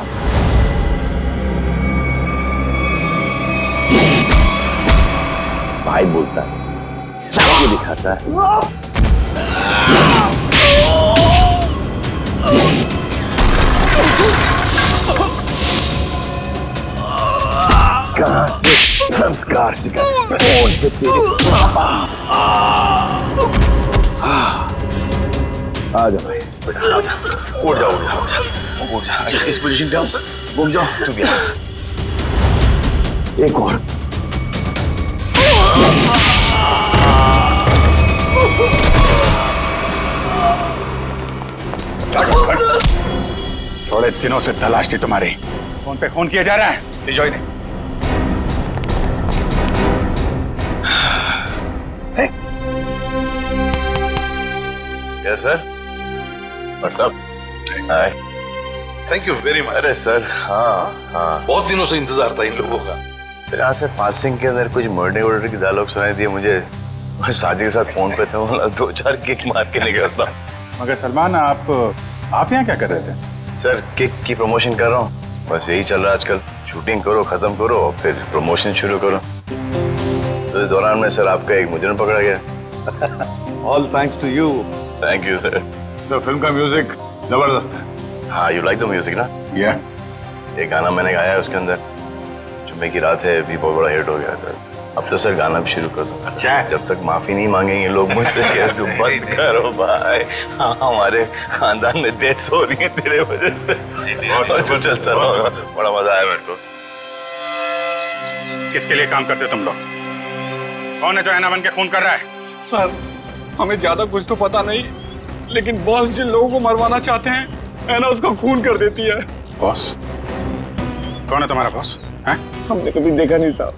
भाई बोलता है, चाय दिखाता है। कहां से संस्कार सीखा? कौन है तेरे पापा? आ जाओ भाई, उठ जाओ, उठ जाओ। इस पोजीशन पे आओ, घूम जाओ। तुम यहाँ एक और। थोड़े दिनों से तलाश थी तुम्हारी। फोन पे फोन किया जा रहा है, ले जाओ इन्हें। Yes sir. What's up? Hi. Thank you very much. अरे सर, हाँ हाँ, बहुत दिनों से इंतजार था इन लोगों का। फिर यहाँ से पासिंग के अंदर कुछ मर्डर वर्डर की डायलॉग सुनाई दिए मुझे। मैं शादी के साथ फोन पे था, बोला 2-4 किक मार के निकलता। मगर सलमान, आप यहाँ क्या कर रहे थे? सर, किक की प्रमोशन कर रहा हूँ, बस यही चल रहा है आजकल। शूटिंग करो, खत्म करो, फिर प्रमोशन शुरू करो। तो इस दौरान में सर आपका एक मुजरिम पकड़ा गया। All thanks to you. Thank you sir. Sir, film का म्यूजिक जबरदस्त है। हाँ, यू लाइक द म्यूजिक ना? या एक गाना मैंने गाया है उसके अंदर, जुम्मे की रात है, भी बहुत बड़ा हिट हो गया था। अब तो सर गाना भी शुरू कर दो। अच्छा, जब तक माफी नहीं मांगेंगे लोग मुझसे, क्या तुम बंद करो भाई। हाँ, हमारे खानदान में डेथ्स हो रही है तेरे वजह से। तो चलता रहो, बड़ा मजा आया मेरे को। किसके लिए काम करते तुम लोग? कौन है जो ऐना बन के खून कर रहा है? सर, हमें ज्यादा कुछ तो पता नहीं, लेकिन बॉस जिन लोगों को मरवाना चाहते हैं, ऐना उसका खून कर देती है। बॉस? कौन है तुम्हारा बॉस? हैं? हमने कभी देखा नहीं था,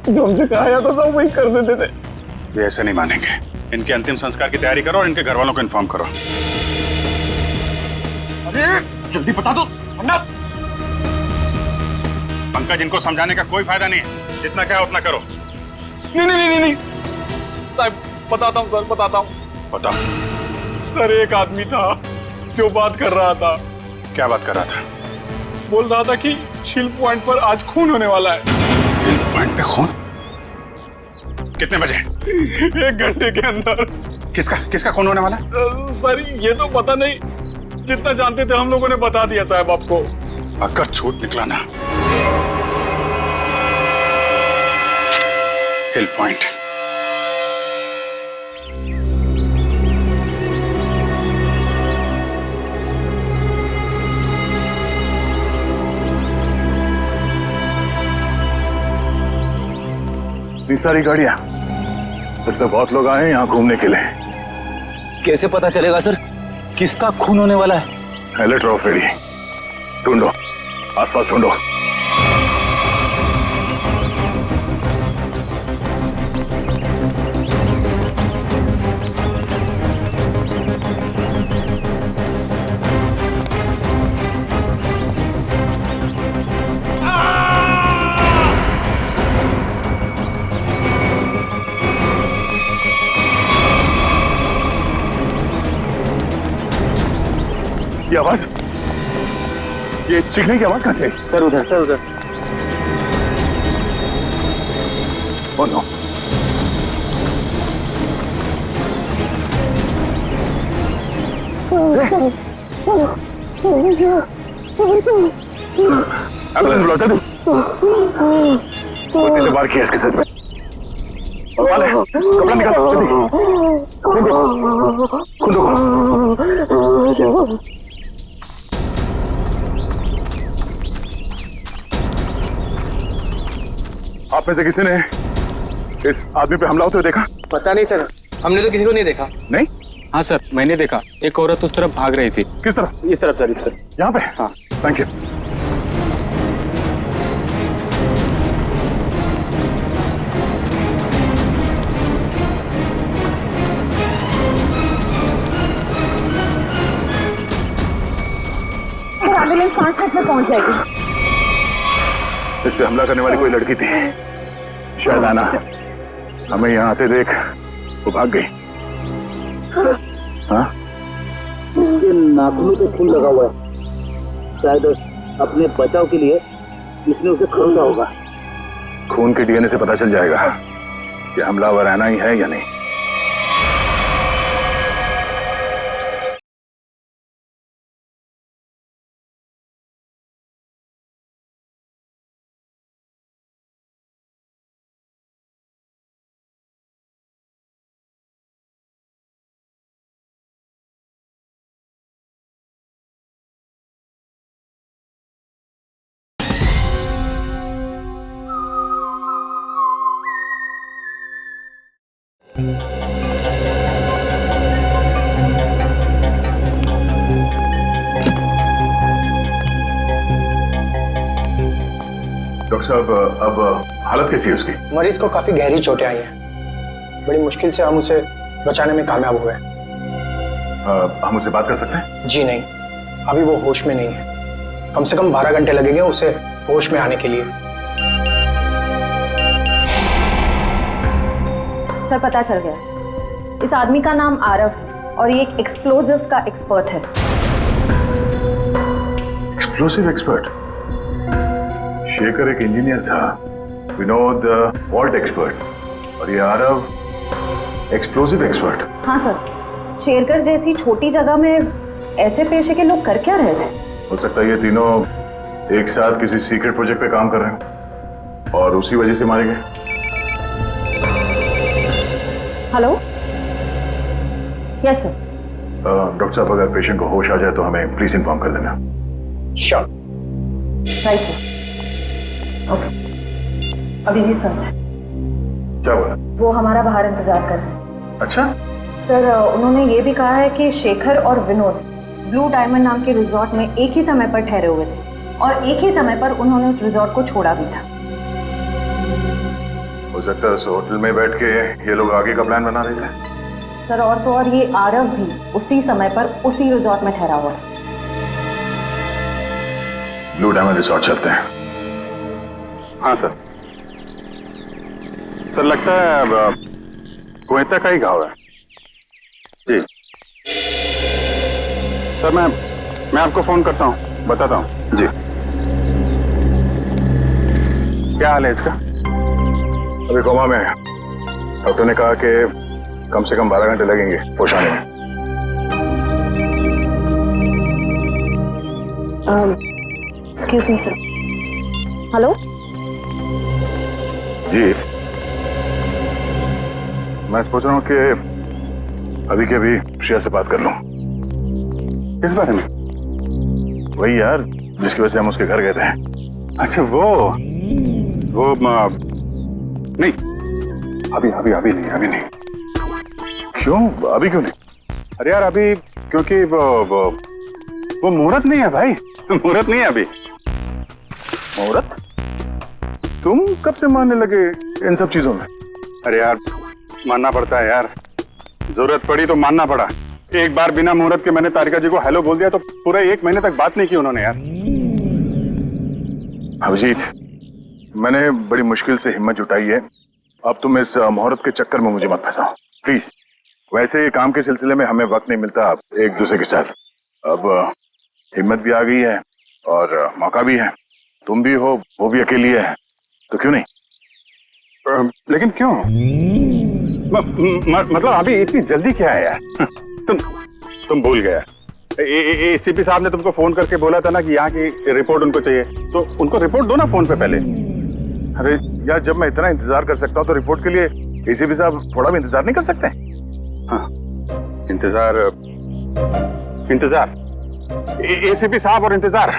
जो हमसे कहा जाता था वही कर देते थे। ये ऐसे नहीं मानेंगे। इनके अंतिम संस्कार की तैयारी करो और इनके घर वालों को इन्फॉर्म करो। अरे जल्दी बता दो वरना। पंकज, इनको समझाने का कोई फायदा नहीं है, जितना क्या उतना करो। नहीं साहब, बताता हूँ सर, बताता हूँ। बताओ सर, एक आदमी था जो बात कर रहा था। क्या बात कर रहा था? बोल रहा था कि शिल पॉइंट पर आज खून होने वाला है। शिल पॉइंट पे खून? कितने बजे? 1 घंटे के अंदर। किसका खून होने वाला? सर, ये तो पता नहीं, जितना जानते थे हम लोगों ने बता दिया साहब आपको। अगर झूठ निकला ना, हिल पॉइंट। इतनी सारी गाड़ियां, फिर तो बहुत लोग आए हैं यहाँ घूमने के लिए। कैसे पता चलेगा सर किसका खून होने वाला है? अलर्ट रहो फेरी, ढूंढो, आसपास ढूंढो। ये आवाज, ये चीखने की आवाज कहां से? सर उधर। Oh no. एम्बुलेंस बुलाता तू। कैसे बार किया इसके सर पे? कपड़ा निकाल जल्दी। खून दो। आप में से किसी ने इस आदमी पे हमला होते हुए देखा? पता नहीं सर, हमने तो किसी को नहीं देखा। नहीं? हाँ सर, मैंने देखा, एक औरत उस तरफ भाग रही थी। किस तरफ? इस तरफ सर, इस तरफ। यहाँ पे? हाँ। Thank you. एम्बुलेंस 5 मिनट में पहुंच जाएगी। इस पे हमला करने वाली कोई लड़की थी, शायद आना। हमें यहाँ आते देख वो भाग गई। हाँ? उसके नाखूनों पे खून लगा हुआ है, शायद अपने बचाव के लिए इसने उसे खरीदा होगा। खून के डीएनए से पता चल जाएगा कि हमलावर आना ही है या नहीं। डॉक्टर साहब, अब हालत कैसी है उसकी? मरीज को काफी गहरी चोटें आई हैं। बड़ी मुश्किल से हम उसे बचाने में कामयाब हुए। हम उससे बात कर सकते हैं? जी नहीं, अभी वो होश में नहीं है। कम से कम 12 घंटे लगेंगे उसे होश में आने के लिए। सर पता चल गया, इस आदमी का नाम आरव है और ये एक एक्सप्लोजिव्स का एक्सपर्ट है। Explosive expert? शेखर एक इंजीनियर था, विनोद वॉल्ट एक्सपर्ट, और ये आरव एक्सप्लोसिव एक्सपर्ट। हाँ सर, शेरगढ़ जैसी छोटी जगह में ऐसे पेशे के लोग कर क्या रहे थे? हो सकता है ये तीनों एक साथ किसी सीक्रेट प्रोजेक्ट पे काम कर रहे हैं और उसी वजह से मारे गए। Hello, yes sir. डॉक्टर साहब, अगर पेशेंट को होश आ जाए तो हमें प्लीज इन्फॉर्म कर देना। Sure. Right sir. Okay. Abhijeet sir क्या बोला? वो हमारा बाहर इंतजार कर रहे हैं। अच्छा सर, उन्होंने ये भी कहा है कि शेखर और विनोद ब्लू डायमंड नाम के रिजॉर्ट में एक ही समय पर ठहरे हुए थे और एक ही समय पर उन्होंने उस रिजॉर्ट को छोड़ा भी था। हो सकता है उस होटल में बैठ के ये लोग आगे का प्लान बना रहे थे। सर, और तो और ये आरव भी उसी समय पर उसी रिजॉर्ट में ठहरा हुआ है। ब्लू डायमंड रिजॉर्ट चलते हैं। हाँ सर। सर लगता है गोयता का ही घाव है। जी सर, मैं आपको फोन करता हूँ, बताता हूँ। जी। क्या हाल है इसका? अभी कोमा में है। डॉक्टर ने कहा कि कम से कम 12 घंटे लगेंगे होश आने में। Excuse me sir. हेलो जी, मैं सोच रहा हूँ कि अभी के अभी श्रेया से बात कर लूं। किस बारे में? वही यार जिसकी वजह से हम उसके घर गए थे। अच्छा वो नहीं, अभी नहीं। क्यों? अभी क्यों नहीं? अरे यार अभी क्योंकि वो मुहूर्त नहीं है भाई, मुहूर्त नहीं है अभी। मुहूर्त? तुम कब से मानने लगे इन सब चीजों में? अरे यार मानना पड़ता है यार, जरूरत पड़ी तो मानना पड़ा। एक बार बिना मुहूर्त के मैंने तारिका जी को हेलो बोल दिया तो पूरे 1 महीने तक बात नहीं की उन्होंने यार। अभिजीत, मैंने बड़ी मुश्किल से हिम्मत जुटाई है, अब तुम इस मुहूर्त के चक्कर में मुझे मत फंसाओ प्लीज। वैसे काम के सिलसिले में हमें वक्त नहीं मिलता एक दूसरे के साथ। अब हिम्मत भी आ गई है और मौका भी है। तुम भी हो, वो भी अकेली है, तो क्यों नहीं? लेकिन क्यों? मतलब अभी इतनी जल्दी क्या है यार? तुम भूल गया। एसीपी साहब ने तुमको फोन करके बोला था ना कि यहाँ की रिपोर्ट उनको चाहिए, तो उनको रिपोर्ट दो ना फोन पे पहले। अरे यार, जब मैं इतना इंतजार कर सकता हूँ तो रिपोर्ट के लिए एसीपी साहब थोड़ा भी इंतजार नहीं कर सकते? हाँ, इंतजार एसीपी साहब और इंतजार।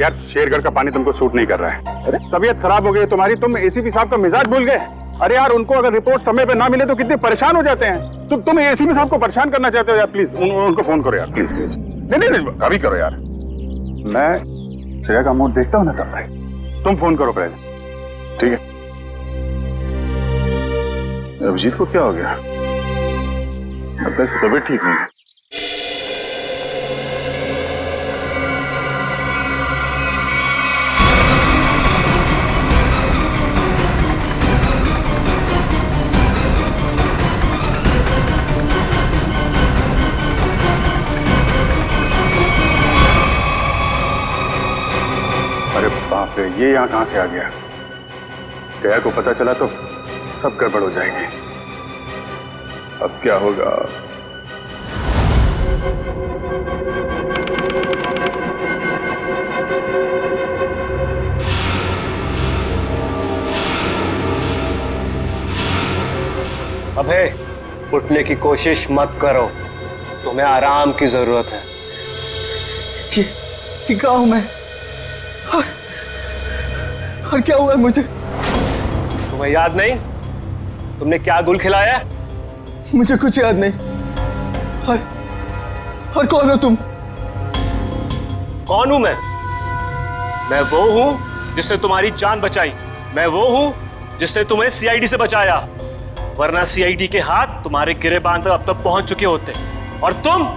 यार शेरगढ़ का पानी तुमको सूट नहीं कर रहा है। अरे तबीयत खराब हो गई तुम्हारी, तुम एसीपी साहब का मिजाज भूल गए। अरे यार उनको अगर रिपोर्ट समय पे ना मिले तो कितने परेशान हो जाते हैं। तुम एसीपी साहब को परेशान करना चाहते हो यार, प्लीज उनको फोन करो यार, प्लीज प्लीज। नहीं अभी करो यार, मैं श्रेया का मूड देखता हूँ ना तब भाई। तुम फोन करो पहले, ठीक है? अभिजीत को क्या हो गया? लगता है इसकी तबीयत ठीक नहीं है। अरे बाप रे, ये यहाँ कहां से आ गया? जया को पता चला तो सब गड़बड़ हो जाएगी। अब क्या होगा? अबे उठने की कोशिश मत करो, तुम्हें आराम की जरूरत है। ये कहाँ हूं मैं? और क्या हुआ है मुझे? तुम्हें याद नहीं तुमने क्या गुल खिलाया? मुझे कुछ याद नहीं। और कौन हो तुम? कौन हूं मैं वो हूं जिसने तुम्हारी जान बचाई। मैं वो हूं जिसने तुम्हें सीआईडी से बचाया, वरना सीआईडी के हाथ तुम्हारे गिरेबान तक अब तक पहुंच चुके होते और तुम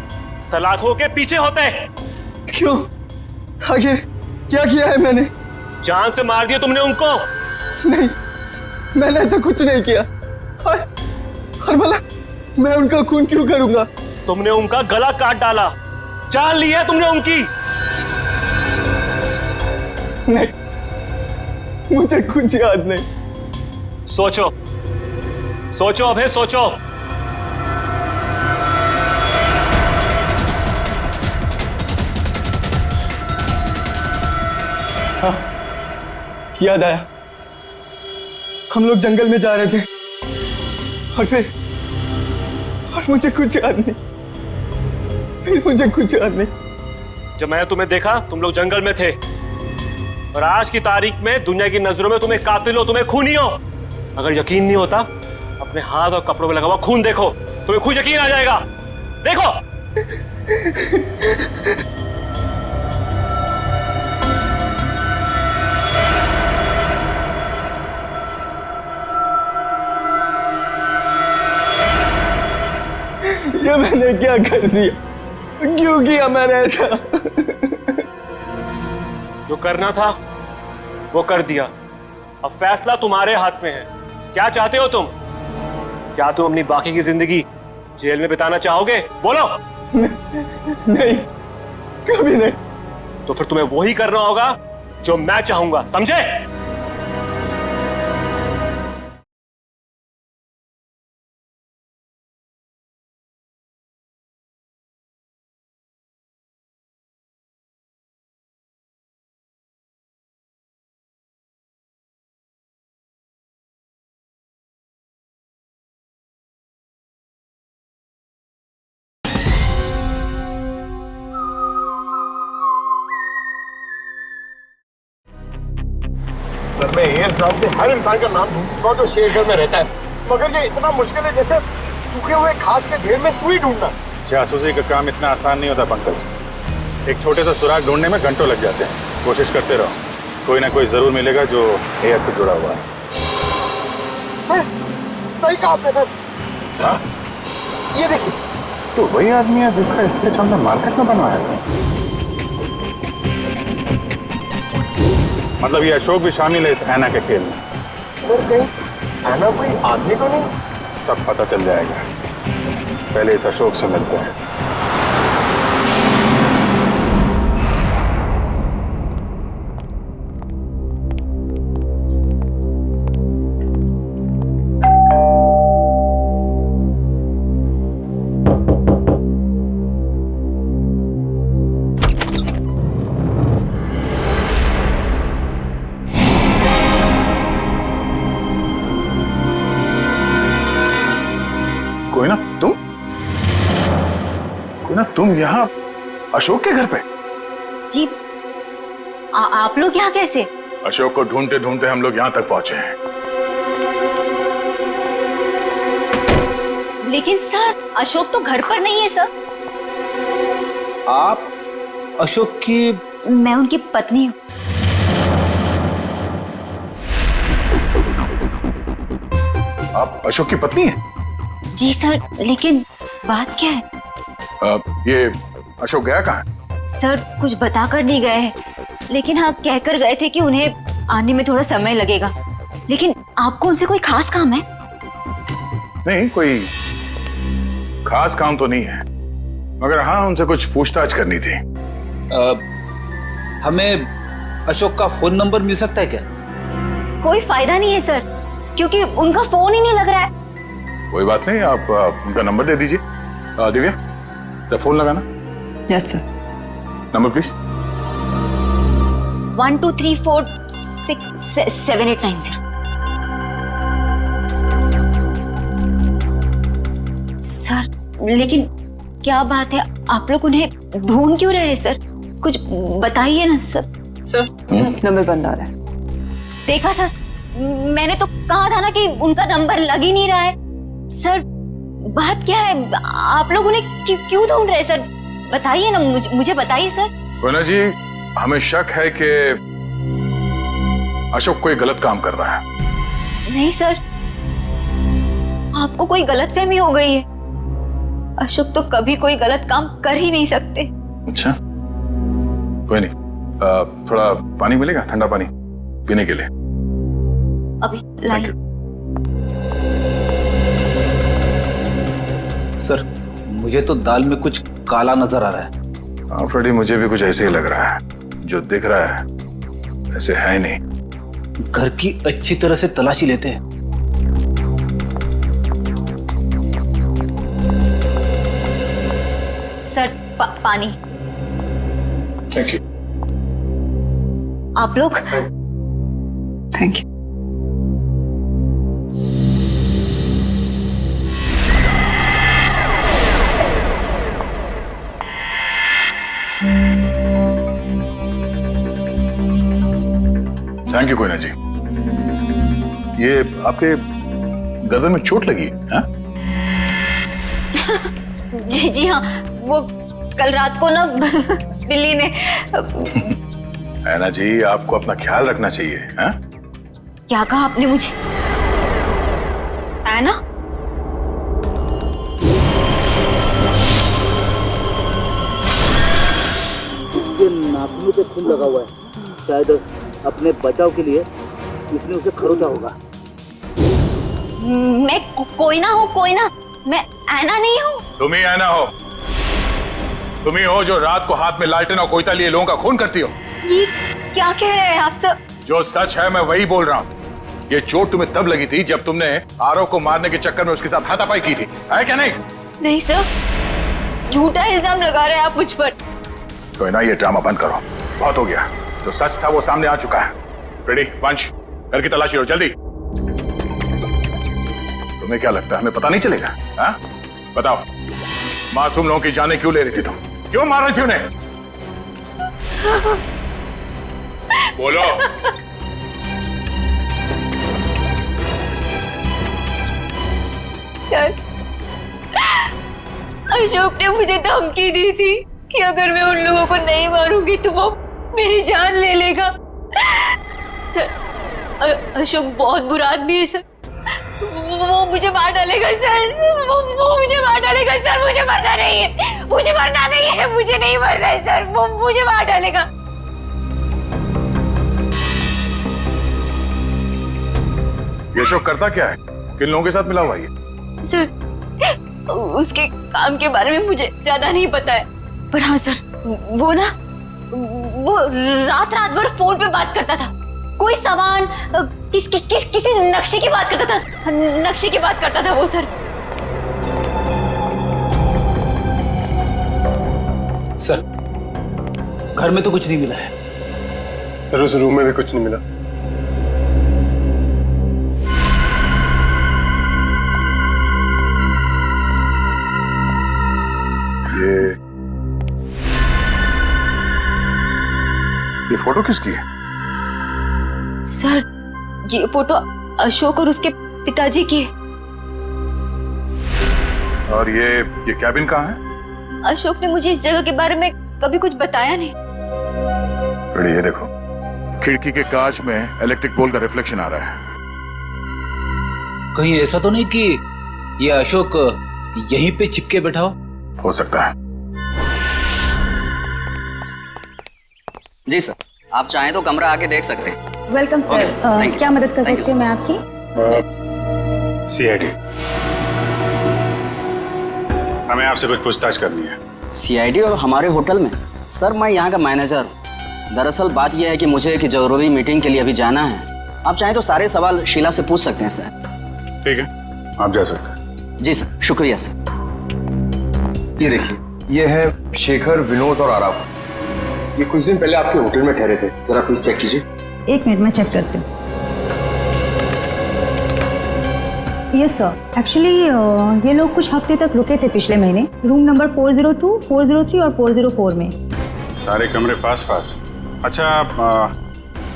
सलाखों के पीछे होते। क्यों? आखिर क्या किया है मैंने? जान से मार दिया तुमने उनको। नहीं, मैंने ऐसा कुछ नहीं किया। और भला मैं उनका खून क्यों करूंगा? तुमने उनका गला काट डाला, जान ली है तुमने उनकी। नहीं, मुझे कुछ याद नहीं। सोचो सोचो अभय, सोचो। हाँ, याद आया। हम लोग जंगल में जा रहे थे और मुझे कुछ याद नहीं। फिर मुझे कुछ याद नहीं। जब मैंने तुम्हें देखा तुम लोग जंगल में थे और आज की तारीख में दुनिया की नजरों में तुम्हें कातिल हो, तुम्हें खूनी हो। अगर यकीन नहीं होता अपने हाथ और कपड़ों में लगा हुआ खून देखो, तुम्हें खुद यकीन आ जाएगा। देखो। ये मैंने क्या कर दिया? क्यों किया मैंने ऐसा? जो करना था वो कर दिया, अब फैसला तुम्हारे हाथ में है। क्या चाहते हो तुम? क्या तुम अपनी बाकी की जिंदगी जेल में बिताना चाहोगे? बोलो। नहीं, कभी नहीं। तो फिर तुम्हें वही करना होगा जो मैं चाहूंगा, समझे? सर मैं एएस नाम से हर इंसान का नाम ढूंढ चुका हूँ जो शेरगढ़ में रहता है, मगर ये इतना मुश्किल है जैसे सूखे हुए घास के ढेर में सुई ढूंढना। जासूसी का काम इतना आसान नहीं होता पंकज। एक छोटे सा सुराग ढूंढने में घंटों लग जाते हैं। कोशिश करते रहो, कोई ना कोई जरूर मिलेगा जो एएस से जुड़ा हुआ है। सही कहा आपने सर। हाँ? ये देखिए, तो वही आदमी है जिसका स्केच हमने मार्केट में बनवाया था। मतलब ये अशोक भी शामिल है इस ऐना के खेल में। सर कहीं ऐना कोई आदमी तो नहीं? सब पता चल जाएगा, पहले इस अशोक से मिलते हैं। तुम यहाँ अशोक के घर पे? जी, आप लोग यहाँ कैसे? अशोक को ढूंढते ढूंढते हम लोग यहाँ तक पहुंचे हैं। लेकिन सर अशोक तो घर पर नहीं है सर। आप अशोक की? मैं उनकी पत्नी हूँ। आप अशोक की पत्नी हैं? जी सर, लेकिन बात क्या है? ये अशोक गया कहाँ है? सर कुछ बताकर नहीं गए हैं, लेकिन हाँ कहकर गए थे कि उन्हें आने में थोड़ा समय लगेगा। लेकिन आपको उनसे कोई खास काम है? नहीं, कोई खास काम तो नहीं है, मगर हाँ उनसे कुछ पूछताछ करनी थी। हमें अशोक का फोन नंबर मिल सकता है क्या? कोई फायदा नहीं है सर, क्योंकि उनका फोन ही नहीं लग रहा है। कोई बात नहीं, आप उनका नंबर दे दीजिए। दिव्या, जरा फोन लगाना। Yes sir. Number please. 1234667890। Sir लेकिन क्या बात है, आप लोग उन्हें ढूंढ क्यों रहे हैं सर? कुछ बताइए ना सर। सर नंबर बंद आ रहा है। देखा सर, मैंने तो कहा था ना कि उनका नंबर लग ही नहीं रहा है। सर बात क्या है, आप लोग उन्हें क्यों ढूंढ रहे हैं सर? बताइए ना, मुझे बताइए सर। कोना जी, हमें शक है कि अशोक कोई गलत काम कर रहा है। नहीं सर, आपको कोई गलतफहमी हो गई है। अशोक तो कभी कोई गलत काम कर ही नहीं सकते। अच्छा, कोई नहीं, थोड़ा पानी मिलेगा, ठंडा पानी पीने के लिए? अभी लाइए। सर मुझे तो दाल में कुछ काला नजर आ रहा है। हाँ फ्रेडी, मुझे भी कुछ ऐसे ही लग रहा है। जो दिख रहा है ऐसे है ही नहीं। घर की अच्छी तरह से तलाशी लेते हैं। सर पानी। Thank you. आप लोग? Thank you. Thank you Koyna ji. ये आपके गर्दन में चोट लगी है? जी हाँ, वो कल रात को ना बिल्ली ने। है ना जी, आपको अपना ख्याल रखना चाहिए। है? क्या कहा आपने मुझे? है ना? नाखूनों पे खून लगा हुआ है, शायद अपने बचाव के लिए इसने उसे खरोचा होगा। मैं कोई ना हूँ, कोई ना, मैं ऐना नहीं हूँ। तुम ही ऐना हो। तुम ही हो जो रात को हाथ में लालटेन और कोयता लिए लोगों का खून करती हो। ये क्या कह रहे हैं आप सब? जो सच है मैं वही बोल रहा हूँ। ये चोट तुम्हें तब लगी थी जब तुमने आरव को मारने के चक्कर में उसके साथ हाथापाई की थी, है क्या नहीं? नहीं सर, झूठा इल्जाम लगा रहे हैं आप मुझ पर। तो ना ये ड्रामा बंद करो, बहुत हो गया। जो सच था वो सामने आ चुका है। रेडी वंश, घर की तलाशी लो जल्दी। तुम्हें क्या लगता है हमें पता नहीं चलेगा? हाँ? बताओ, मासूम लोगों की जाने क्यों ले रही थी तुम? क्यों मार रही थी उन्हें? बोलो। सर, अशोक ने मुझे धमकी दी थी कि अगर मैं उन लोगों को नहीं मारूंगी तो वो मेरी जान ले लेगा। सर, अशोक बहुत बुरा आदमी है सर। वो मुझे मार डालेगा सर। वो मुझे मार डालेगा सर। मुझे मरना नहीं है, मुझे मरना नहीं है, मुझे नहीं मरना है सर। वो मुझे मार डालेगा। ये अशोक करता क्या है? किन लोगों के साथ मिला हुआ है? सर, उसके काम के बारे में मुझे ज्यादा नहीं पता है, पर हाँ सर, वो रात भर फोन पे बात करता था। कोई सामान, किसी नक्शे की बात करता था। नक्शे की बात करता था वो सर। सर, घर में तो कुछ नहीं मिला है। सर, उस रूम में भी कुछ नहीं मिला। ये फोटो किसकी है? सर, ये फोटो अशोक और उसके पिताजी की है। और ये कैबिन कहाँ है? अशोक ने मुझे इस जगह के बारे में कभी कुछ बताया नहीं। बेटी ये देखो, खिड़की के कांच में इलेक्ट्रिक पोल का रिफ्लेक्शन आ रहा है। कहीं ऐसा तो नहीं कि ये अशोक यहीं पे चिपके बैठा हो सकता है। जी सर, आप चाहें तो कमरा आके देख सकते हैं। Welcome Okay, sir. sir. Thank you. क्या मदद कर Thank you, सकती हूँ sir. मैं आपकी? सीआईडी, हमें आपसे कुछ पूछताछ करनी है। सीआईडी और हमारे होटल में? सर मैं यहाँ का मैनेजर हूँ। दरअसल बात यह है कि मुझे एक जरूरी मीटिंग के लिए अभी जाना है। आप चाहें तो सारे सवाल शीला से पूछ सकते हैं सर। ठीक है, आप जा सकते हैं। जी सर, शुक्रिया सर। ये देखिए, ये है शेखर, विनोद और आराम। ये कुछ दिन पहले आपके होटल में ठहरे थे। जरा प्लीज चेक कीजिए। एक मिनट में चेक करती हूँ। यस सर, एक्चुअली ये लोग कुछ हफ्ते तक रुके थे पिछले महीने, रूम नंबर 402, 403 और 404 में। सारे कमरे पास पास। अच्छा,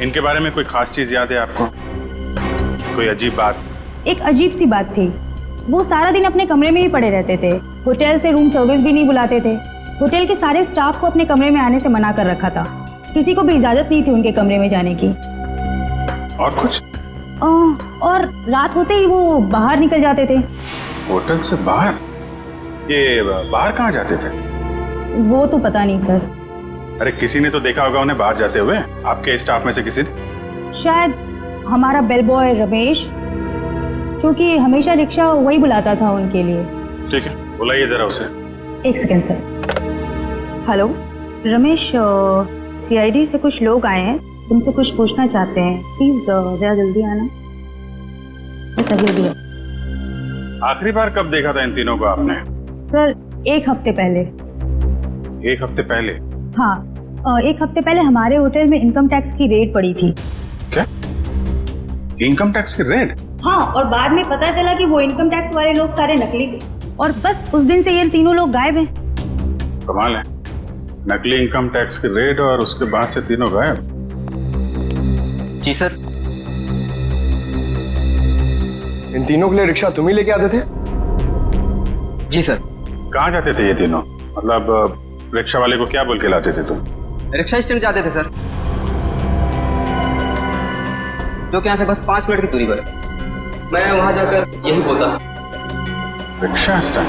इनके बारे में कोई खास चीज याद है आपको? कोई अजीब बात? एक अजीब सी बात थी, वो सारा दिन अपने कमरे में ही पड़े रहते थे। होटल से रूम सर्विस भी नहीं बुलाते थे। होटल के सारे स्टाफ को अपने कमरे में आने से मना कर रखा था। किसी को भी इजाजत नहीं थी उनके कमरे में जाने की। और कुछ? और रात होते ही वो बाहर निकल जाते थे। होटल से बाहर? ये बाहर कहाँ जाते थे? वो तो पता नहीं सर। अरे किसी ने तो देखा होगा उन्हें बाहर जाते हुए, आपके स्टाफ में से किसी ने? शायद हमारा बेल बॉय रमेश, क्योंकि हमेशा रिक्शा वही बुलाता था उनके लिए। ठीक है, बुलाइए जरा उसे। एक second sir. Hello Ramesh, CID से कुछ लोग आए हैं, तुमसे कुछ पूछना चाहते हैं। प्लीज जरा जल्दी आना। बस अभी अभी। आखिरी बार कब देखा था इन तीनों को आपने? सर 1 हफ्ते पहले। 1 हफ्ते पहले? हाँ, 1 हफ्ते पहले हमारे होटल में इनकम टैक्स की रेड पड़ी थी। क्या? इनकम टैक्स की रेड? हाँ, और बाद में पता चला कि वो इनकम टैक्स वाले लोग सारे नकली थे, और बस उस दिन से ये तीनों लोग गायब हैं। कमाल है, नकली इनकम टैक्स की रेड और उसके बाद से तीनों गायब। जी सर। इन तीनों के लिए रिक्शा तुम ही लेके आते थे? जी सर। कहाँ जाते थे ये तीनों? मतलब रिक्शा वाले को क्या बोल के लाते थे तुम? रिक्शा स्टैंड जाते थे सर, जो कि यहाँ से बस 5 मिनट की दूरी पर है। मैं वहाँ जाकर यही बोलता। Rickshaw stand?